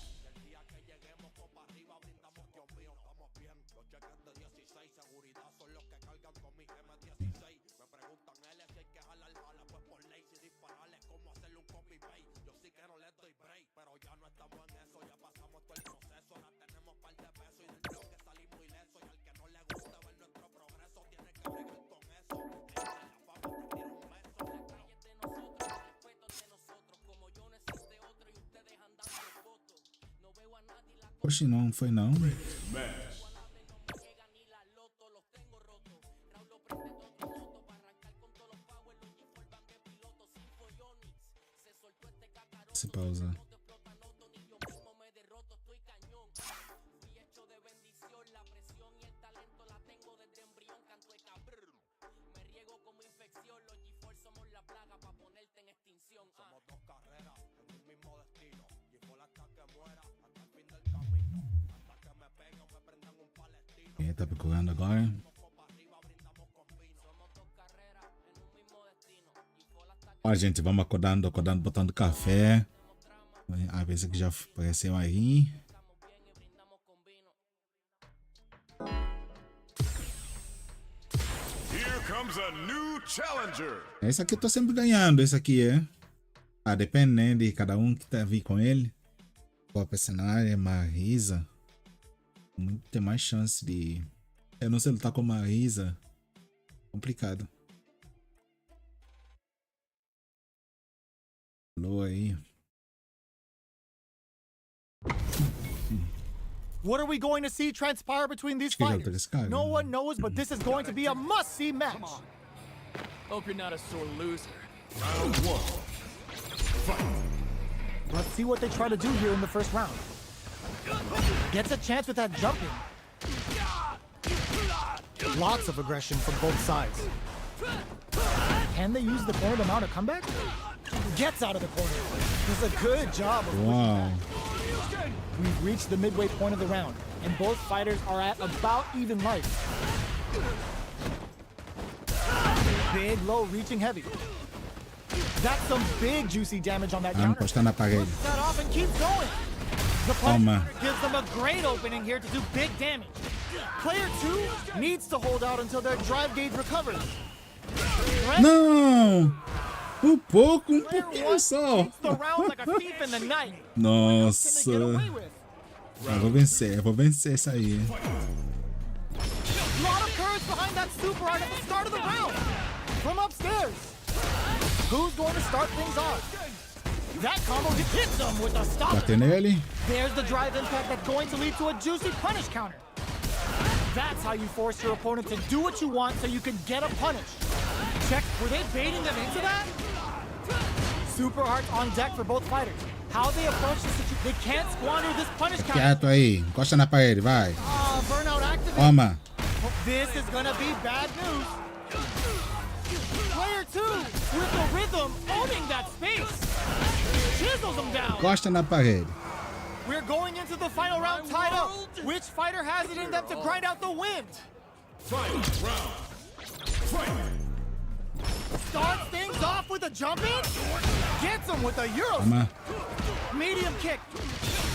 Oxe, não foi não. Match. Se pausa. Quem tá procurando agora? Ó, gente, vamos acordando, botando café. A ver se que já apareceu aí. Here comes a new challenger. Esse aqui eu tô sempre ganhando, esse aqui é. Ah, depende, né, de cada um que tá vindo com ele. Qual personagem é Marisa. Muito tem mais chance de... Eu não sei lutar com Marisa. Complicado. Alô aí. What are we going to see transpire between these fighters? No one knows, but this is going to be a must-see match. Hope you're not a sore loser. Round 1. Fight. Let's see what they try to do here in the first round. Gets a chance with that jumping. Lots of aggression from both sides. Can they use the corner to mount a comeback? Gets out of the corner. Does a good job of Wow. We've reached the midway point of the round, and both fighters are at about even life. Big low reaching heavy. That's some big juicy damage on that Ah, counter. encostar na parede. Puts that off and keeps going. The Toma. punch gives them a great opening here to do big damage. Player 2 needs to hold out until their drive gauge recovers. Não! Pouquinho Player 1 só. takes the round like a thief in the night. Can they Nossa. get away with? Eu vou vencer isso aí. Lot of courage behind that super art at the start of the round. From upstairs. Who's going to start things off? That combo just hits them with a stop. Bater nele. There's the drive impact that's going to lead to a juicy punish counter. That's how you force your opponent to do what you want so you can get a punish. Check, were they baiting them into that? Super hearts on deck for both fighters. How they approach the situation, they can't squander this punish counter. Quieto aí. Encosta na parede, vai. Burnout activated. Toma. This is gonna be bad news. Player 2 with the rhythm owning that space. Chisels him down. Encosta na parede. We're going into the final round tied up. Which fighter has it in them to grind out the win? Final round. Fight. Starts things off with a jump in. Gets him with a Euro. Toma. Medium kick.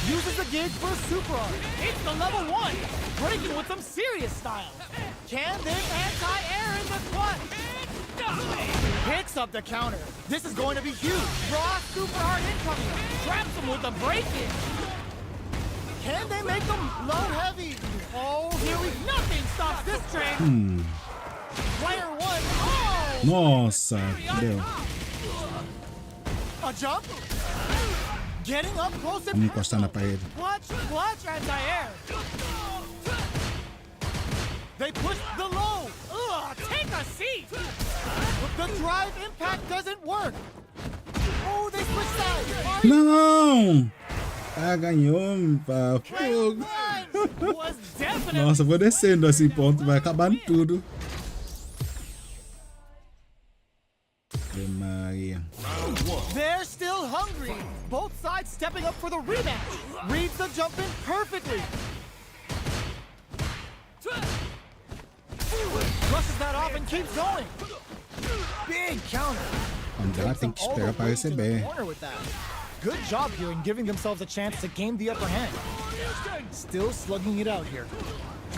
Uses the gauge for a super arm. It's the level 1. Breaking with some serious style. Can they anti-air in this one? Picks up the counter. This is going to be huge. Raw super hard incoming. Traps him with a break-in. Can they make them low heavy? Oh, here we nothing stops this train. Player 1. Oh! Nossa, deu. A jump? Getting up close and Vamos encostar na parede. clutch anti-air. They push the low. Ugh, take a seat. The drive impact doesn't work. Oh, they switch sides. Não! Ah, ganhou, pá. Fogo. Was definitely Nossa, vou descendo assim, ponto. Vai acabando tudo. Ave Maria. They're still hungry. Both sides stepping up for the rematch. Reads the jump in perfectly. Brushes that off and keeps going. Big counter. André tem que All the esperar para way to the receber. corner with that. Good job here in giving themselves a chance to gain the upper hand. Still slugging it out here.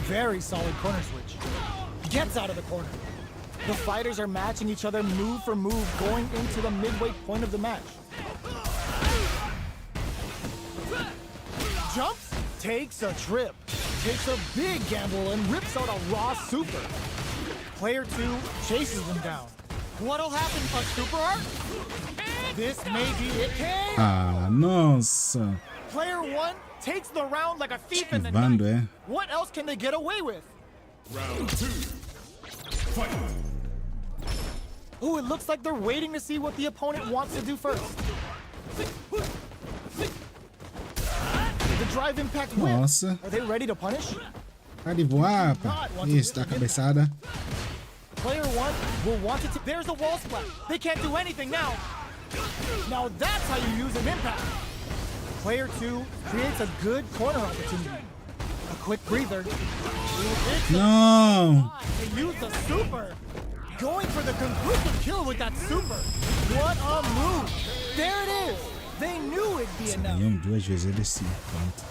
Very solid corner switch. Gets out of the corner. The fighters are matching each other move for move going into the midway point of the match. Jumps, takes a trip, takes a big gamble and rips out a raw super. Player 2 chases them down. What'll happen, a super art? This may be it. Ah, nossa. Player 1 takes the round like a thief in the Esquivando, night. é? What else can they get away with? Round 2. Fight. Ooh, it looks like they're waiting to see what the opponent wants to do first. The drive impact whip. Nossa. Are they ready to punish? Para de voar, pá. Isso, tá a cabeçada. Player 1 will want it to... There's a wall splat. They can't do anything now. Now that's how you use an impact. Player 2 creates a good corner opportunity. A quick breather. Não! They use the super. Going for the conclusive kill with that super. What a move. There it is. They knew it'd be enough. Ganhamos 2 vezes, ele sim. Pronto.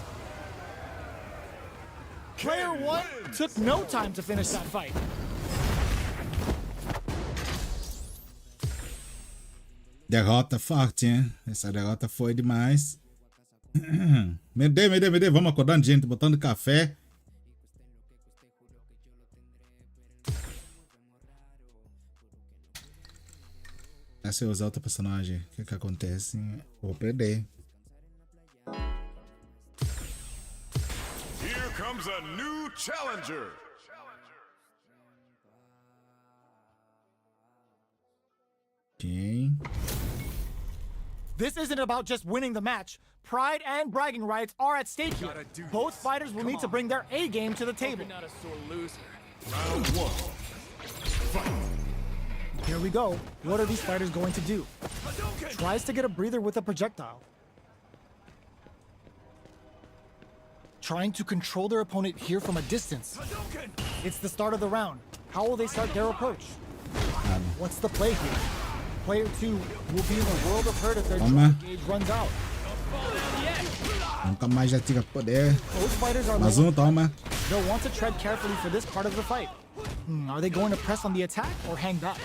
Player 1 took no time to finish that fight. Derrota forte, hein? Essa derrota foi demais. Meu Deus. Vamos acordando, gente. Botando café. Se eu usar outro personagem, o que acontece? Vou perder. Here comes a new challenger. Quem? This isn't about just winning the match. Pride and bragging rights are at stake here. Both fighters will need to bring their A game to the table. You're not a sore loser. Round 1. Fight. Here we go. What are these fighters going to do? Tries to get a breather with a projectile. Trying to control their opponent here from a distance. It's the start of the round. How will they start their approach? What's the play here? Player 2 will be in a world of hurt if their drive gauge runs out. Nunca mais já tive poder. Both fighters are Mais low. toma. They'll want to tread carefully for this part of the fight. Are they going to press on the attack or hang back?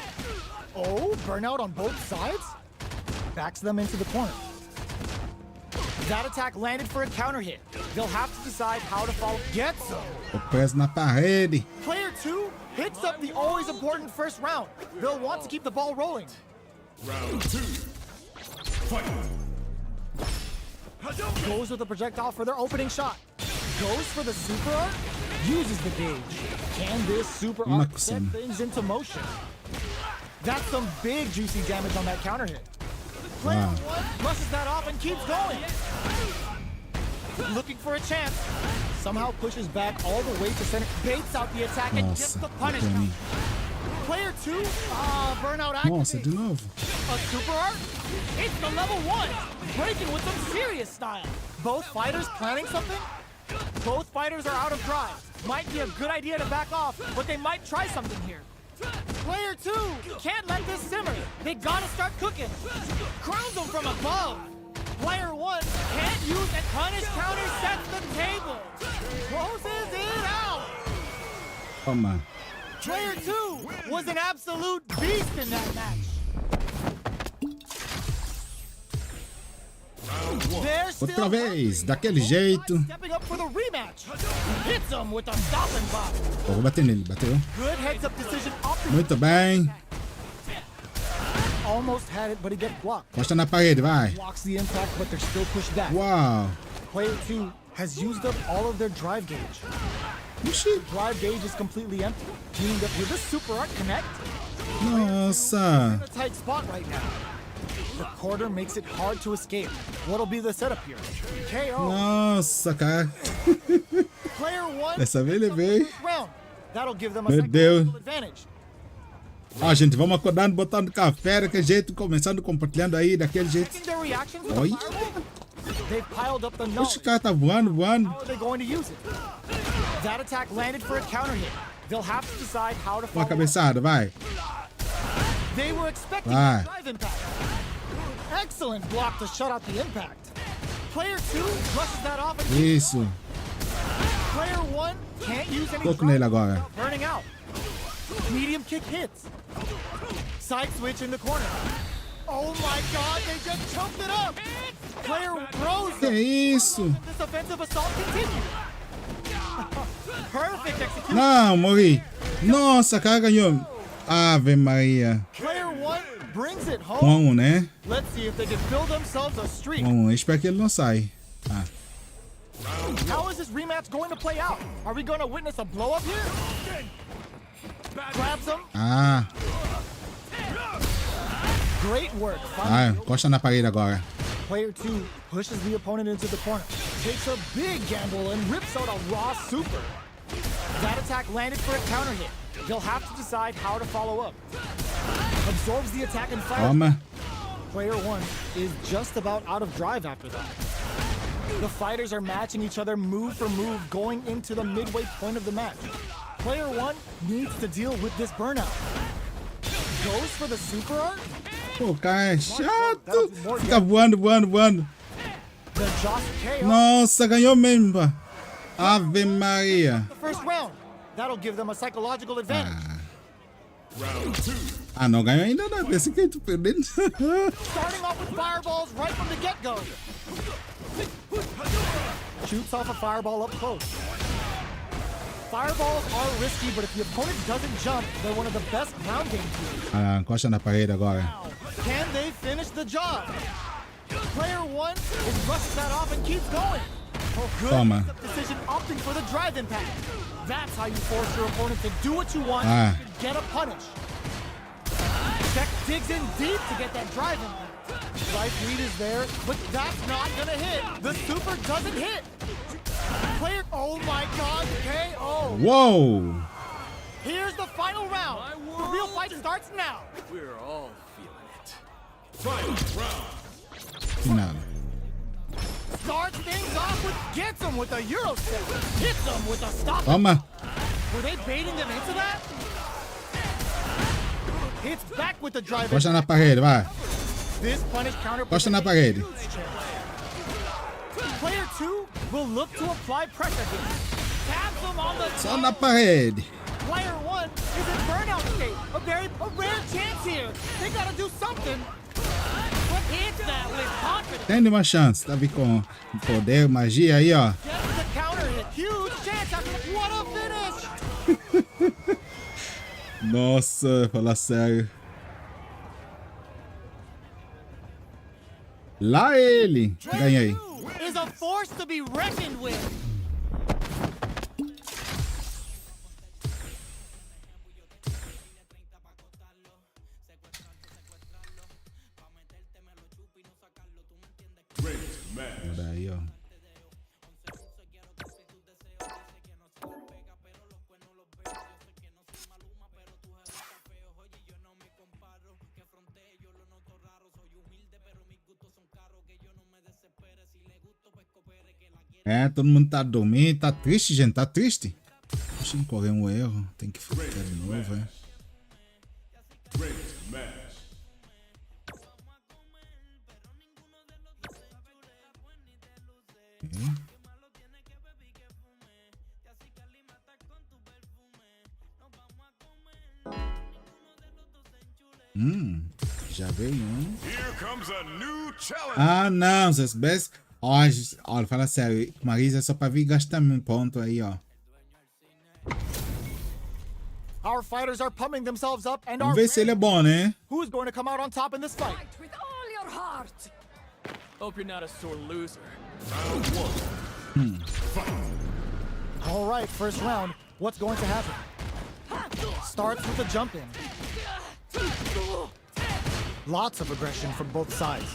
Oh, burnout on both sides? Backs them into the corner. That attack landed for a counter hit. They'll have to decide how to follow. Gets them. Tô preso na parede. Player 2 picks up the always important first round. They'll want to keep the ball rolling. Round 2. Fight. Goes with a projectile for their opening shot. Goes for the super art. Uses the gauge. Can this super art set Maxim. things into motion? That's some big juicy damage on that counter hit. Player 1 brushes that off and keeps going. Looking for a chance. Somehow pushes back all the way to center. Baits out the attack and gets Nossa, the pra punish. mim. Player 2, burnout Nossa, activates. de novo. A super art? It's the level 1! Breaking with some serious style. Both fighters planning something? Both fighters are out of drive. Might be a good idea to back off, but they might try something here. Player 2 can't let this simmer. They gotta start cooking. Crowns them from above. Player 1 can't use and punish counter sets the table. Closes it out. Toma. Player 2 was an absolute beast in that match. They're still Outra vez, daquele jeito. stepping up for the rematch. Hits him with a stop and pop. Vou bater nele, bateu. Good heads-up decision off the Muito bem. almost had it, but he gets blocked. Costa na parede, vai. Blocks the impact, but they're still pushed back. Uau. Player 2 has used up all of their drive gauge. Oxi. Drive gauge is completely empty, meaning that will this super art connect? Nossa. In a tight spot right now. The quarter makes it hard to escape. What'll be the setup here? KO. Nossa, cara. Player 1 Dessa vez ele veio. round. That'll give them a Meu Deus. psychological advantage. Ó, gente, vamos acordando, botando café, daquele jeito, começando, compartilhando aí, daquele jeito. Taking their reactions with a Oi. fireball? They've piled up the Oxe, knowledge. o cara tá voando, voando. How are they going to use it? That attack landed for a counter hit. They'll have to decide how to Uma follow up. cabeçada, vai. They were expecting Vai. a drive impact. Excellent block to shut out the impact. Player 2 brushes that off and Isso. player 1 can't use any Toco drive nele agora. without burning out. Medium kick hits. Side switch in the corner. Oh my god, they just chopped it up! Player throws Que isso? this offensive assault continues. Perfect execution. Não, morri. Nossa, cara ganhou. Ave Maria. Player 1 brings it home. 1-1, né? Let's see if they can build themselves a streak. 1-1. Espero que ele não saia. Ah. How is this rematch going to play out? Are we going to witness a blow up here? Grabs him. Ah. Great work. Ah, encosta na parede agora. Player 2 pushes the opponent into the corner. Takes a big gamble and rips out a raw super. That attack landed for a counter hit. They'll have to decide how to follow up. Absorbs the attack and fires. Toma. Player 1 is just about out of drive after that. The fighters are matching each other move for move going into the midway point of the match. Player 1 needs to deal with this burnout. Goes for the super art. Pô, o cara é chato. Fica voando, voando, voando. The Joss KO. Nossa, ganhou mesmo, pá. Ave Maria. The first round. That'll give them a psychological advantage. Ah, não ganhou ainda não. Pensei que eu tô perdendo. Starting off with fireballs right from the get-go. Shoots off a fireball up close. Fireballs are risky, but if the opponent doesn't jump, they're one of the best ground game tools. Ah, encosta na parede agora. Can they finish the job? Player 1 brushes that off and keeps going. Oh, good Toma. decision opting for the drive impact. That's how you force your opponent to do what you want Ah. and get a punish. Check digs in deep to get that drive impact. Life lead is there, but that's not gonna hit. The super doesn't hit. Player, oh my god, KO. Uou! Here's the final round. The real fight starts now. We're all feeling it. Final. Starts things off with gets him with a Euro step. Hits him with a stop. Toma. Were they baiting them into that? Hits back with the drive. Encosta na parede, vai. This punish counter. Encosta na parede. Player 2 will look to apply pressure here. Taps him on the Só na parede. Player 1 is in burnout state. A rare chance here. They gotta do something. But hits that with confidence. Tem uma chance. Tá vindo com poder, magia aí, ó. Gets the counter hit. Huge chance after what a finish. Nossa, falar sério. Lá ele. Ganhei. Is a force to be reckoned with. Daí, ó. É, todo mundo tá dormindo, tá triste, gente, tá triste. Deixa eu correr um erro, tem que ficar de novo, é. Já veio um. Here comes a new challenge. Ah, não, vocês best. Olha, fala sério, Marisa é só pra vir gastar meu ponto aí, ó. Our fighters are pumping themselves up and are Vamos ver se ele é bom, né? Who's going to come out on top in this fight? Fight with all your heart. Hope you're not a sore loser. All right, first round. What's going to happen? Starts with a jump in. Lots of aggression from both sides.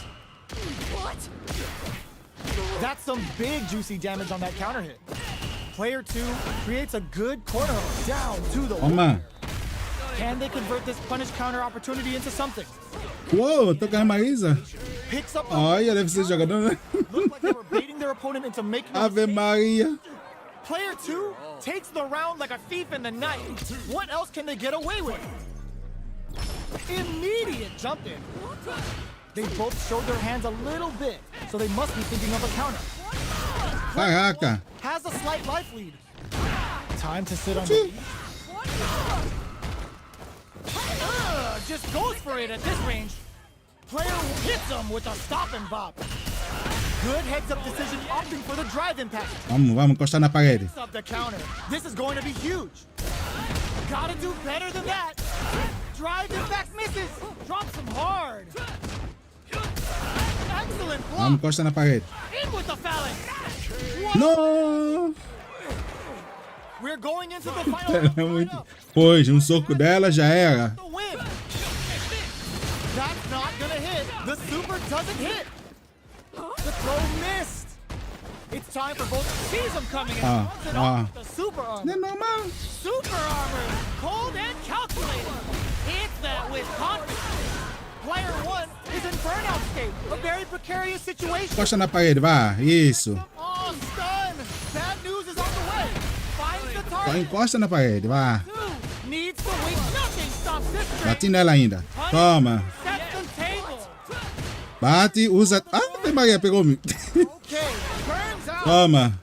What? That's some big juicy damage on that counter hit. Player 2 creates a good corner hook down to the Toma. Can they convert this punish counter opportunity into something? Uou, tô com a Marisa. Picks up the Olha, deve ser jogador, né? looked like they were baiting their opponent into making a Ave mistake. Maria. Player 2 takes the round like a thief in the night. What else can they get away with? Immediate jump in. They both showed their hands a little bit, so they must be thinking of a counter. Caraca. Has a slight life lead. Time to sit on the lead. Just goes for it at this range. Player hits him with a stop and bop. Good heads-up decision, opting for the drive impact. Vamos encostar na parede. Up the counter. This is going to be huge. Gotta do better than that. Drive impact misses. Drops him hard. Excellent block. Vamos encostar na parede. In with the phalanx. Não! We're going into the final round. É muito. Pois, soco dela já era. The win. That's not gonna hit. The super doesn't hit. The throw missed. It's time for both. Sees him coming and runs it off with the super armor. Não é normal. Super armor, cold and calculated. Hits that with confidence. Player 1 is in burnout state, a very precarious situation. Encosta na parede, vá. Isso. Oh, stun. Bad news is on the way. Finds the Só target. encosta na parede, vá. 2 needs to win. Nothing stops this train. Bati nela ainda. Toma. Sets the table. Bate, usa. Ah, Ave Maria, pegou-me. Okay, burns out. Toma.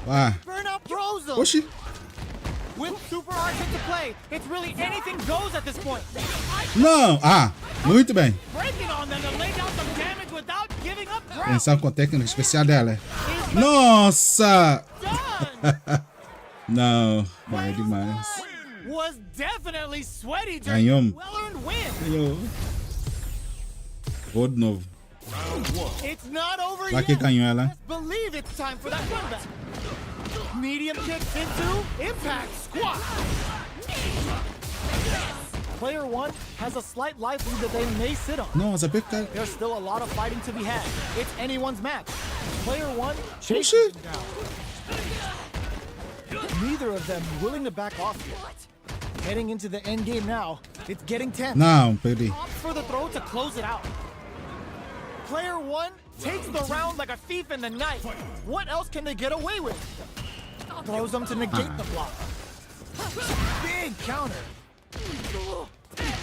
Vá. Burnout throws him. Oxi. With super arts into play, it's really anything goes at this point. Não. Ah, muito bem. Breaking on them to lay down some damage without giving up ground. Atenção com a técnica especial dela. Nossa. Done. Não, é demais. Was definitely sweaty during the Ganhamos. well-earned win. Ganhou. Vou de novo. It's not over Vai que yet. ganhou ela. Believe it's time for that comeback. Medium kicks into impact squat. Player 1 has a slight life lead that they may sit on. Nossa, pega. There's still a lot of fighting to be had. It's anyone's match. Player 1 Oxi. chases him down. Neither of them willing to back off yet. Heading into the end game now, it's getting tense. Não, perdi. Opts for the throw to close it out. Player 1 takes the round like a thief in the night. What else can they get away with? Throws them to negate the block. Big counter.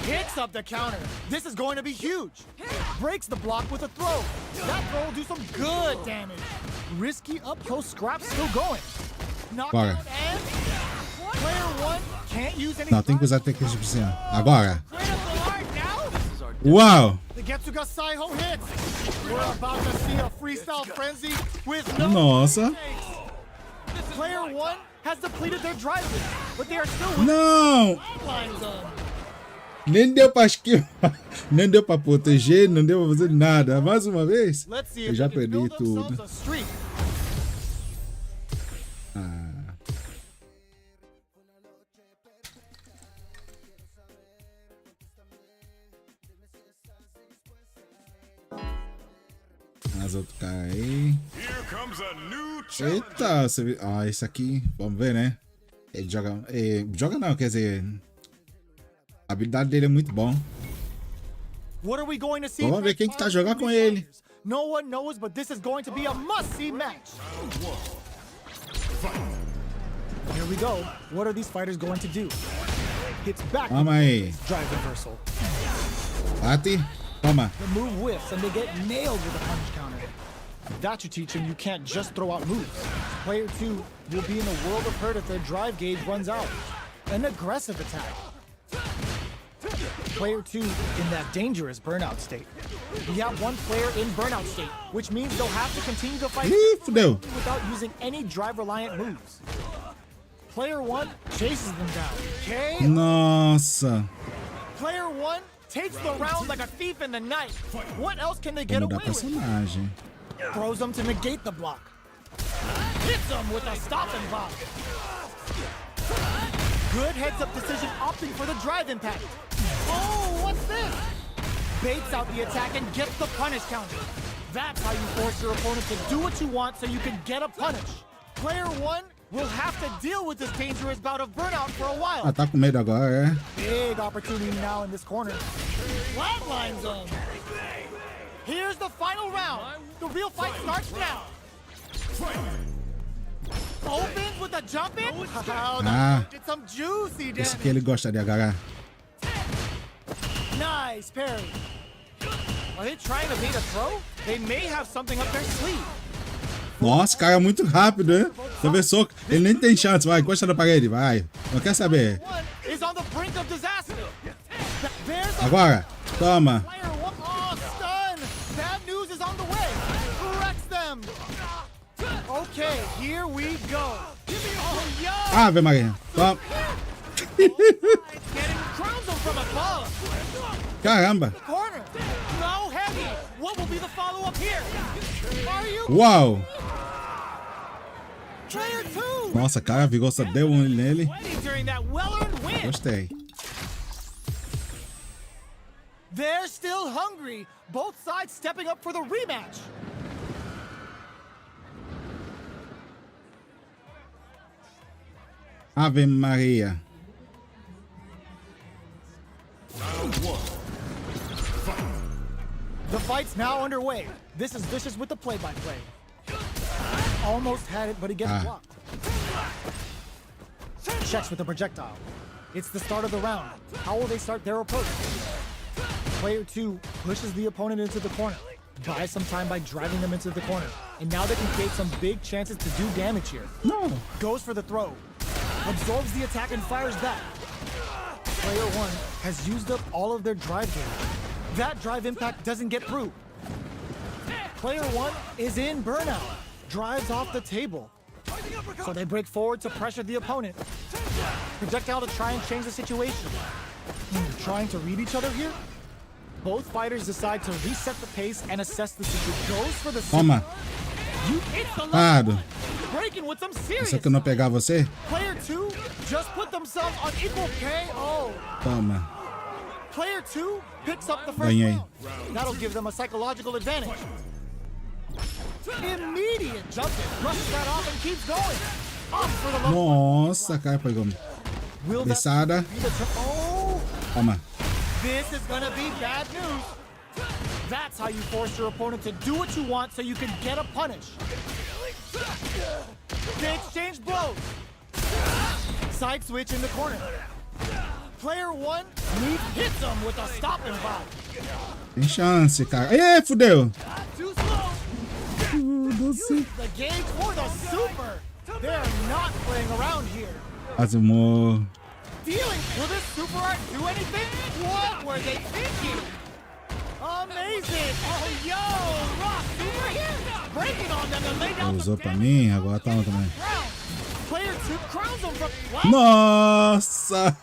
Picks up the counter. This is going to be huge. Breaks the block with a throw. That throw will do some good damage. Risky up close scrap still going. Knockout and player 1 can't use any. Não, tem que usar técnica especial. Agora. Critical art now. Uau. The Getsuga Saiho hits. We're about to see a freestyle frenzy with no Nossa. mistakes. Player 1 has depleted their drive lead, but they are still within Não. the line zone. Nem deu pra esquivar. Nem deu pra proteger. Não deu pra fazer nada. Mais uma vez. Let's see Eu if já they can perdi build themselves tudo. a streak. Mais outro cara aí. Here comes a new challenger. Eita, você viu? Ah, esse aqui, vamos ver, né? Ele joga. Joga não, quer dizer. A habilidade dele é muito bom. What are we going to see? Vamos ver quem que tá jogando com ele. No one knows, but this is going to be a must-see match. Here we go. What are these fighters going to do? Hits back with Vamos aí. drive reversal. Bate. Toma. The move whiffs and they get nailed with a punch counter. That should teach him you can't just throw out moves. Player 2 will be in a world of hurt if their drive gauge runs out. An aggressive attack. Player 2 in that dangerous burnout state. We have one player in burnout state, which means they'll have to continue to fight Ih, fudeu. without using any drive-reliant moves. Player 1 chases them down. Okay? Nossa. Player 1 takes the round like a thief in the night. What else can they get Vou mudar away with? personagem. Throws them to negate the block. Hits them with a stop and block. Good heads-up decision opting for the drive impact. Oh, what's this? Baits out the attack and gets the punish counter. That's how you force your opponent to do what you want so you can get a punish. Player 1 will have to deal with this dangerous bout of burnout for a while. Ah, tá com medo agora, é? Big opportunity now in this corner. Flatline zone. Here's the final round. The real fight starts now. Opens with a jump in. Get some juicy Esse damage. que ele gosta de agarrar. Nice parry. Are they trying to bait a throw? They may have something up their sleeve. Nossa, cara, é muito rápido, hein? Você vê soco, ele nem tem chance. Vai, encosta na parede, vai. Não quer saber. One is on the brink of disaster. There's a Agora, toma. player one. Oh, stun. Bad news is on the way. Corrects them. Okay, here we go. Oh, yo. Ave Maria. Toma. Getting crowns them from above. Caramba. Corner. No heavy. What will be the follow-up here? Are you Uau. player 2? Nossa, cara, a Gosta deu um nele. Sweating during that well-earned win. Gostei. They're still hungry. Both sides stepping up for the rematch. Ave Maria. The fight's now underway. This is Vicious with the play-by-play. Almost had it, but he gets blocked. Checks with the projectile. It's the start of the round. How will they start their approach? Player 2 pushes the opponent into the corner. Buys some time by driving them into the corner. And now they can create some big chances to do damage here. No. Goes for the throw. Absorbs the attack and fires back. Player 1 has used up all of their drive gauge. That drive impact doesn't get through. Player 1 is in burnout. Drives off the table. So they break forward to pressure the opponent. Projectile to try and change the situation. Trying to read each other here? Both fighters decide to reset the pace and assess the situation. Goes for the Toma. It's the Parado. breaking with some serious. Só que eu não pegar você? Player 2 just put themselves on equal KO. Toma. Player 2 picks up the first Ganhei. round. That'll give them a psychological advantage. Immediate jump in, brushes that off and keeps going. Up for the low. Nossa, cara, pegou. Will that Desada. be the oh, Toma. this is gonna be bad news. That's how you force your opponent to do what you want so you can get a punish. They exchange blows. Side switch in the corner. Player 1 hits him with a stop and block. Tem chance, cara. Ê, fudeu. Too slow. Use the gauge for the super. They're not playing around here. Quase morro. Dealing. Will this super art do anything? What were they thinking? Amazing. Oh, yo, Rock super here. Breaking on them and lay down Usou the pra mim, agora toma também. round. Player 2 crowns them from Nossa!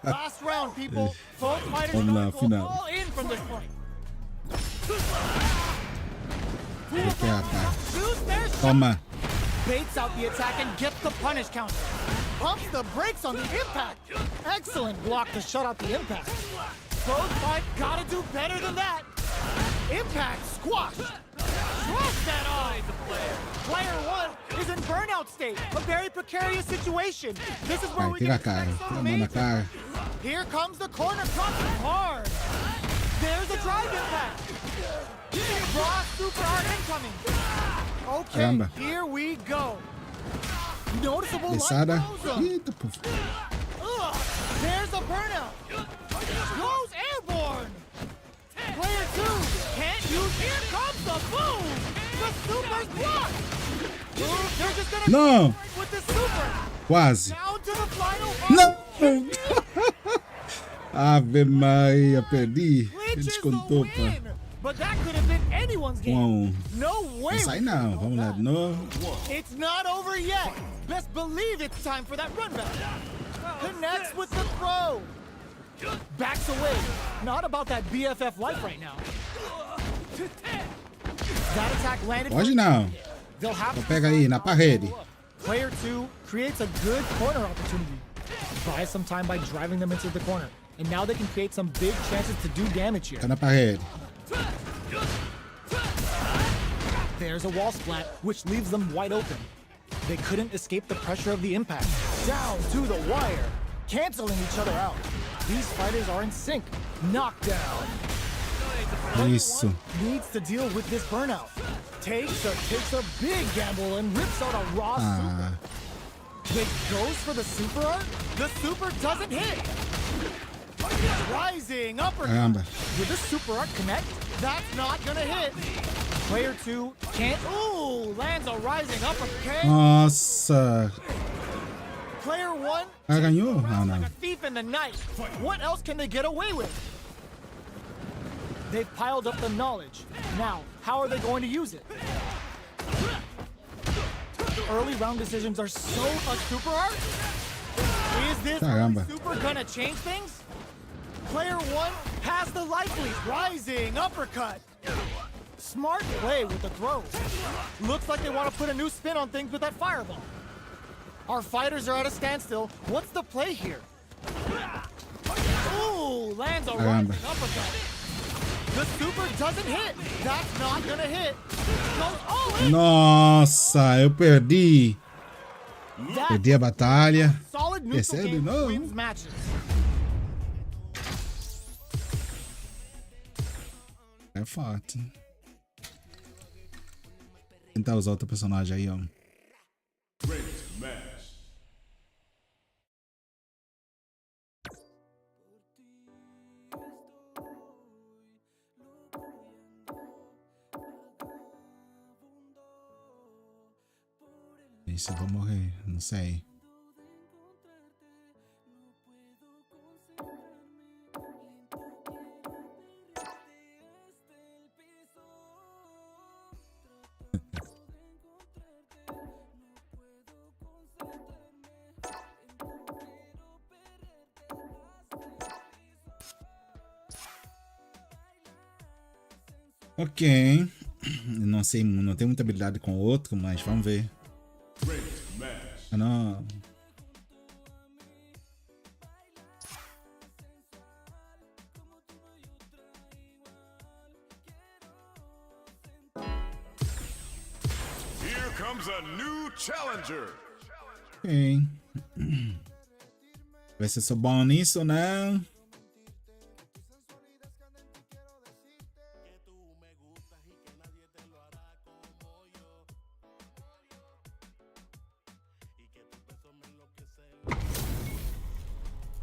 last round, people. Both fighters Vamos lá, are going final. all in from this point. Aqui, rapaz. Choose their shot. Toma. Baits out the attack and gets the punish counter. Pumps the brakes on the impact. Excellent block to shut out the impact. Both fight gotta do better than that. Impact squashed. Trust that on. Player 1 is in burnout state. A very precarious situation. This is where Vai, we tira a can cara. expect Tira a some mão na major. cara. Here comes the corner crossing hard. There's a drive impact. Raw super hard incoming. Okay, Caramba. here we go. Noticeable Desada. light blows 'em. Eita, pô. There's a burnout. Goes airborne. Player 2 can't use. Here comes the boom. The super's blocked. They're just gonna Não. with the super. Quase. Down to the final. Não! Ave Maria, perdi. Ele Clinches descontou, the pá. win. but that could have been anyone's game. No way. Não sai não. Vamos lá de novo. It's not over yet. Best believe it's time for that run back. Connects with the throw. Backs away. Not about that BFF life right now. That attack landed. Pode não. They'll have Então to pega aí, na parede. Player 2 creates a good corner opportunity. Buys some time by driving them into the corner. And now they can create some big chances to do damage here. Tá na parede. There's a wall splat, which leaves them wide open. They couldn't escape the pressure of the impact. Down to the wire, canceling each other out. These fighters are in sync. Knockdown. Isso. Needs to deal with this burnout. Takes a big gamble and rips out a raw super. It goes for the super art. The super doesn't hit. Rising uppercut. Caramba. With the super art connect, that's not gonna hit. Player 2 can't. Ooh, lands a rising uppercut. Nossa. Player 1 Ah, ganhou? Ah, like não. a thief in the night. What else can they get away with? They've piled up the knowledge. Now, how are they going to use it? Early round decisions are so a super art. Is this Caramba. super gonna change things? Player 1 has the life lead. Rising uppercut. Smart play with the throw. Looks like they want to put a new spin on things with that fireball. Our fighters are at a standstill. What's the play here? Ooh, lands a rising uppercut. The super doesn't hit. That's not gonna hit. Goes all in. Nossa, eu perdi. That Perdi a batalha. solid neutral Percebe? game Não. wins matches. É forte. Tentar usar outro personagem aí, ó. Great match. Esse eu vou morrer, não sei. Ok. Não sei, não tenho muita habilidade com o outro, mas vamos ver. Great match. Ah, não. Here comes a new challenger. Ok. Ver se eu sou bom nisso ou não.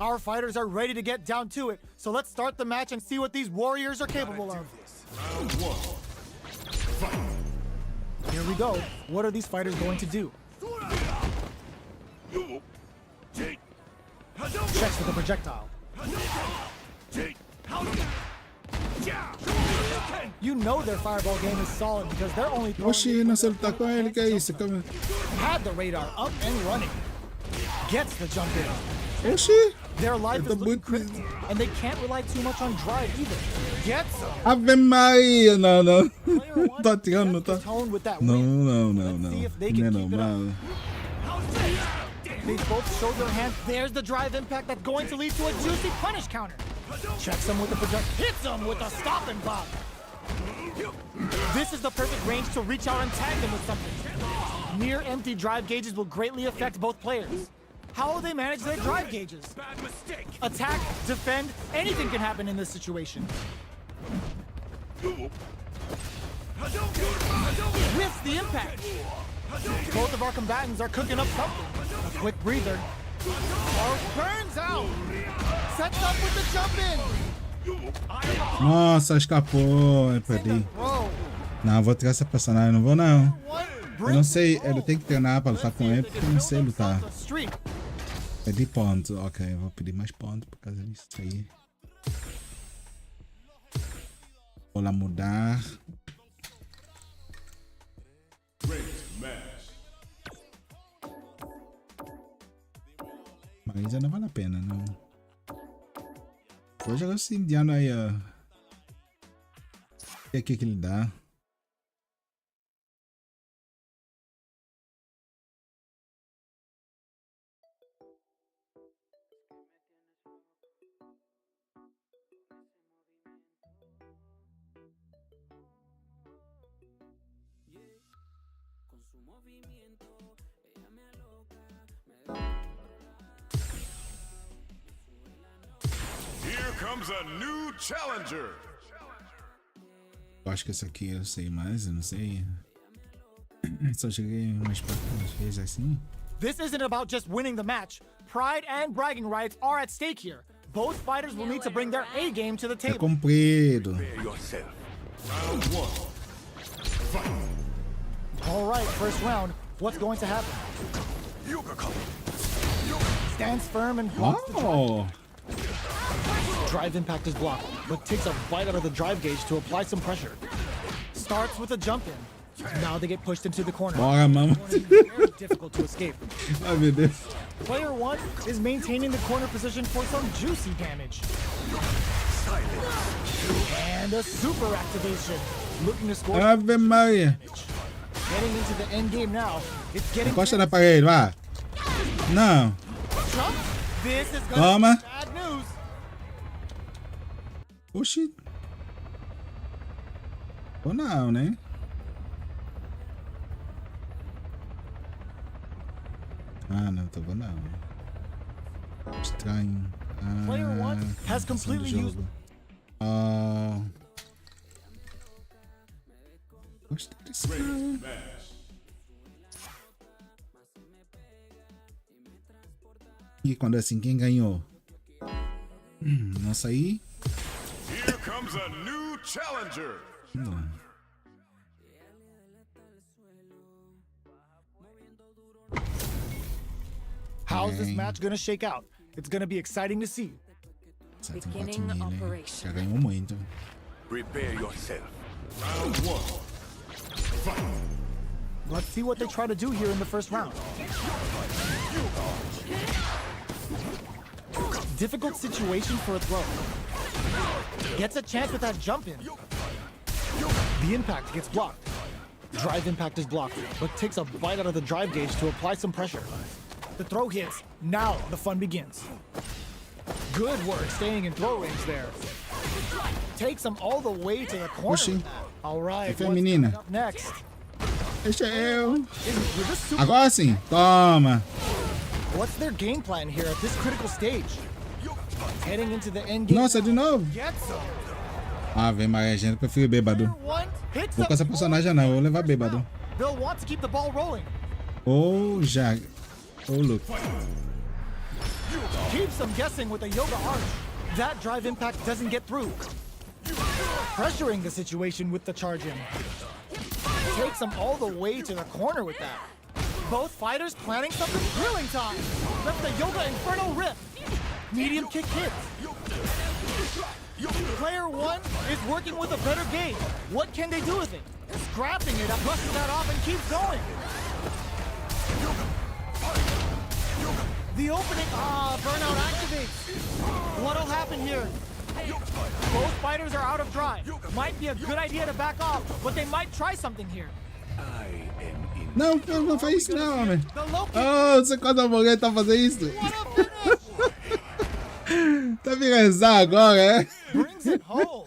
Our fighters are ready to get down to it, so let's start the match and see what these warriors are capable of. Round one. Here we go. What are these fighters going to do? Checks with the projectile. You know their fireball game is solid because they're only throwing Oxi, não sei lutar com ele, que é isso? Calma. had the radar up and running. Gets the jump in. Oxi! Their life Eu is tô looking muito. cryptic, and they can't rely too much on drive either. Gets them. Ave Maria! Não, não. Player one Tá tirando, não sets the tá? tone with that Não, win. não, não, Let's não. see if they Não can é keep it up. normal. They both showed their hands. There's the drive impact that's going to lead to a juicy punish counter. Checks him with the project. Hits him with a stop and pop. This is the perfect range to reach out and tag them with something. Near empty drive gauges will greatly affect both players. How will they manage their drive gauges? Bad mistake. Attack, defend, anything can happen in this situation. Whiffs the impact. Both of our combatants are cooking up something. A quick breather. Or burns out. Sets up with the jump in. Nossa, escapou. Eu perdi. Bro, Não, vou tirar essa personagem, não vou não. what? Eu não sei, eu tenho que treinar pra lutar com ele, porque eu não sei lutar. Streak. Perdi pontos, ok, eu vou pedir mais pontos por causa disso aí. Vou lá mudar. Mas já não vale a pena, não. Vou jogar esse indiano aí, ó. E aqui que ele dá. Here comes a new challenger. Eu acho que esse aqui eu sei mais, eu não sei. Só cheguei umas vezes assim. This isn't about just winning the match. Pride and bragging rights are at stake here. Both fighters will need to bring their A game to the É table. comprido. Yourself. All right, first round. What's going to happen? Stands firm and blocks the drive. Oh! Drive impact is blocked, but takes a bite out of the drive gauge to apply some pressure. Starts with a jump in. Now they get pushed into the corner. Bora, mano. Very difficult to escape. Ai, meu Deus. Player 1 is maintaining the corner position for some juicy damage. And a super activation. Looking to score. Ave Maria. Getting into the end game now. It's getting Encosta na parede, vai. Não. jump. This is gonna Toma. be bad news. Oxi. Ou não, né? Ah, não, tô bom não. Estranho. Player 1 has completely used. Gostei desse cara. E quando é assim, quem ganhou? Nossa aí. Here comes a new challenger. How's this Dang. match gonna shake out? It's gonna be exciting to see. 704 mil, né? Já ganhou muito. Prepare yourself. Let's see what they try to do here in the first round. Difficult situation for a throw. Gets a chance with that jump in. The impact gets blocked. Drive impact is blocked, but takes a bite out of the drive gauge to apply some pressure. The throw hits. Now the fun begins. Good work staying in throw range there. Takes him all the way to the corner. Oxi. All right, É what's feminina. coming up next? Deixa eu. With this super- Agora sim. Toma. What's their game plan here at this critical stage? Heading into the end game. Nossa, de novo. Gets him. Ave Maria, gente, prefiro bêbado. One hits Vou com essa personagem não, vou levar bêbado. They'll want to keep the ball rolling. Ou já. Ou look. Keeps them guessing with a yoga arch. That drive impact doesn't get through. Pressuring the situation with the charge in. Takes them all the way to the corner with that. Both fighters planning something thrilling time. Left the yoga inferno rip. Medium kick hits. Player 1 is working with a better game. What can they do with it? Scrapping it, brushes that off and keeps going. The opening, burnout activates. What'll happen here? Both fighters are out of drive. Might be a good idea to back off, but they might try something here. Não, não faz isso não, homem. The low kick, Oh, você quando alguém tá fazendo isso? what a finish! Tá me rezar agora, é? Brings it home.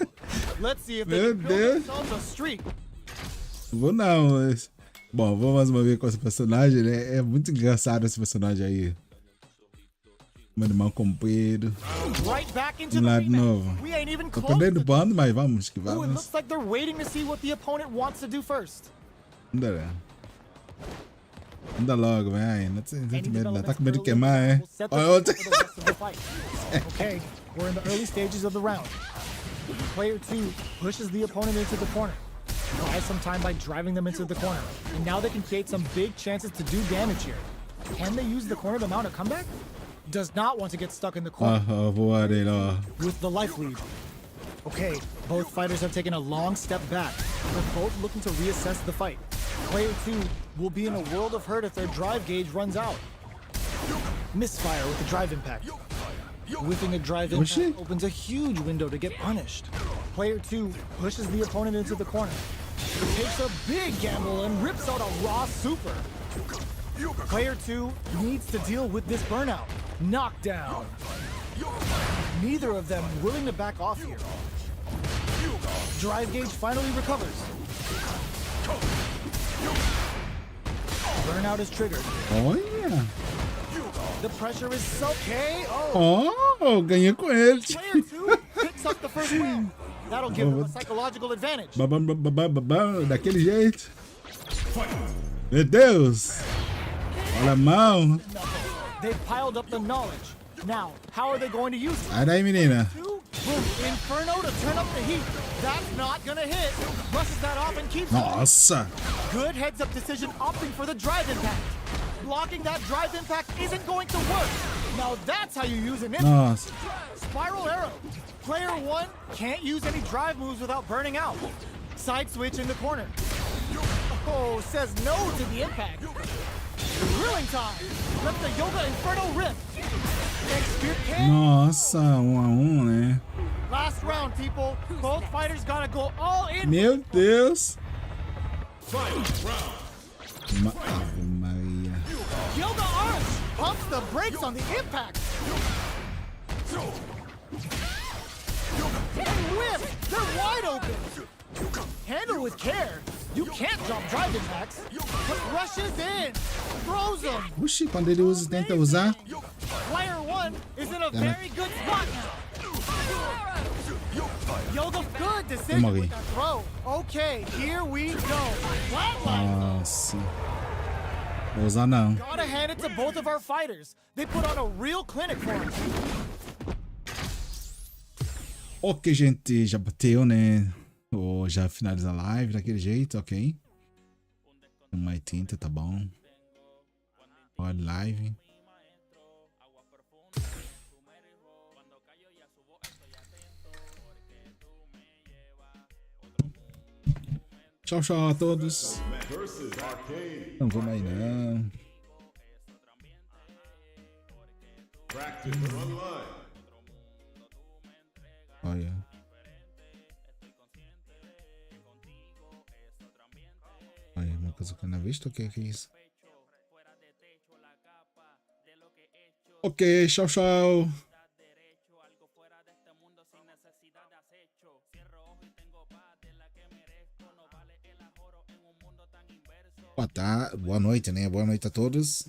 Let's see if they Meu can build Deus. themselves a streak. Vou não, mas... Bom, vou mais uma vez com esse personagem, né? É muito engraçado esse personagem aí. Mano, mal comprido. Right back into Um the lado rematch. novo. We ain't even Tô close. perdendo to- bando, mas vamos que Ooh, it vamos. looks like they're waiting to see what the opponent wants to do first. Anda, anda logo, vai. Não tem Any medo, não. developments Tá com medo de early queimar, é? will set the Olha tone outra. for the rest of the fight. Okay, we're in the early stages of the round. Player 2 pushes the opponent into the corner. Buys some time by driving them into the corner. And now they can create some big chances to do damage here. Can they use the corner to mount a comeback? Does not want to get stuck in the corner Ó, voa dele, ó. with the life lead. Okay, both fighters have taken a long step back. They're both looking to reassess the fight. Player 2 will be in a world of hurt if their drive gauge runs out. Misfire with the drive impact. Whiffing a drive impact opens a huge window to get punished. Player 2 pushes the opponent into the corner. Takes a big gamble and rips out a raw super. Player 2 needs to deal with this burnout. Knockdown. Neither of them willing to back off here. Drive gauge finally recovers. Burnout is triggered. Olha. The pressure is so KO. Oh, ganhei com ele. Player 2 picks up the first round. That'll give them a psychological advantage. Daquele jeito. Meu Deus. Olha a mão. They've piled up the knowledge. Now, how are they going to use it? Sai daí, menina. Boom, Inferno to turn up the heat. That's not gonna hit. Brushes that off and keeps Nossa. Good heads-up decision opting for the drive impact. Blocking that drive impact isn't going to work. Now that's how you use an impact. Nossa. Spiral arrow. Player 1 can't use any drive moves without burning out. Side switch in the corner. Oh, says no to the impact. Drilling time. Let the Yoga Inferno rip. Next spear can. Nossa, 1-1, né? Last round, people. Both fighters gotta go all in. Meu Deus. Ave Maria. Yoga Arch pumps the brakes on the impact. And whip. They're wide open. Handle with care. You can't drop drive impacts. But rushes in. Throws them. Oxi, quando ele usa, tenta usar. Player 1 is in a very good spot now. Yoga, good decision with that throw. Okay, here we go. Flatline. Nossa. Vou usar não. Gotta hand it to both of our fighters. They put on a real clinic for us. Ok, gente, já bateu, né? Ou já finaliza a live daquele jeito, ok? Mais tinta, tá bom. Olha live. Tchau, tchau a todos. Não vou mais não. Olha. Olha, uma coisa que eu não visto, o que é isso? Ok, tchau, tchau. Boa tarde, boa noite, né? Boa noite a todos.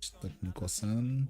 Está me coçando.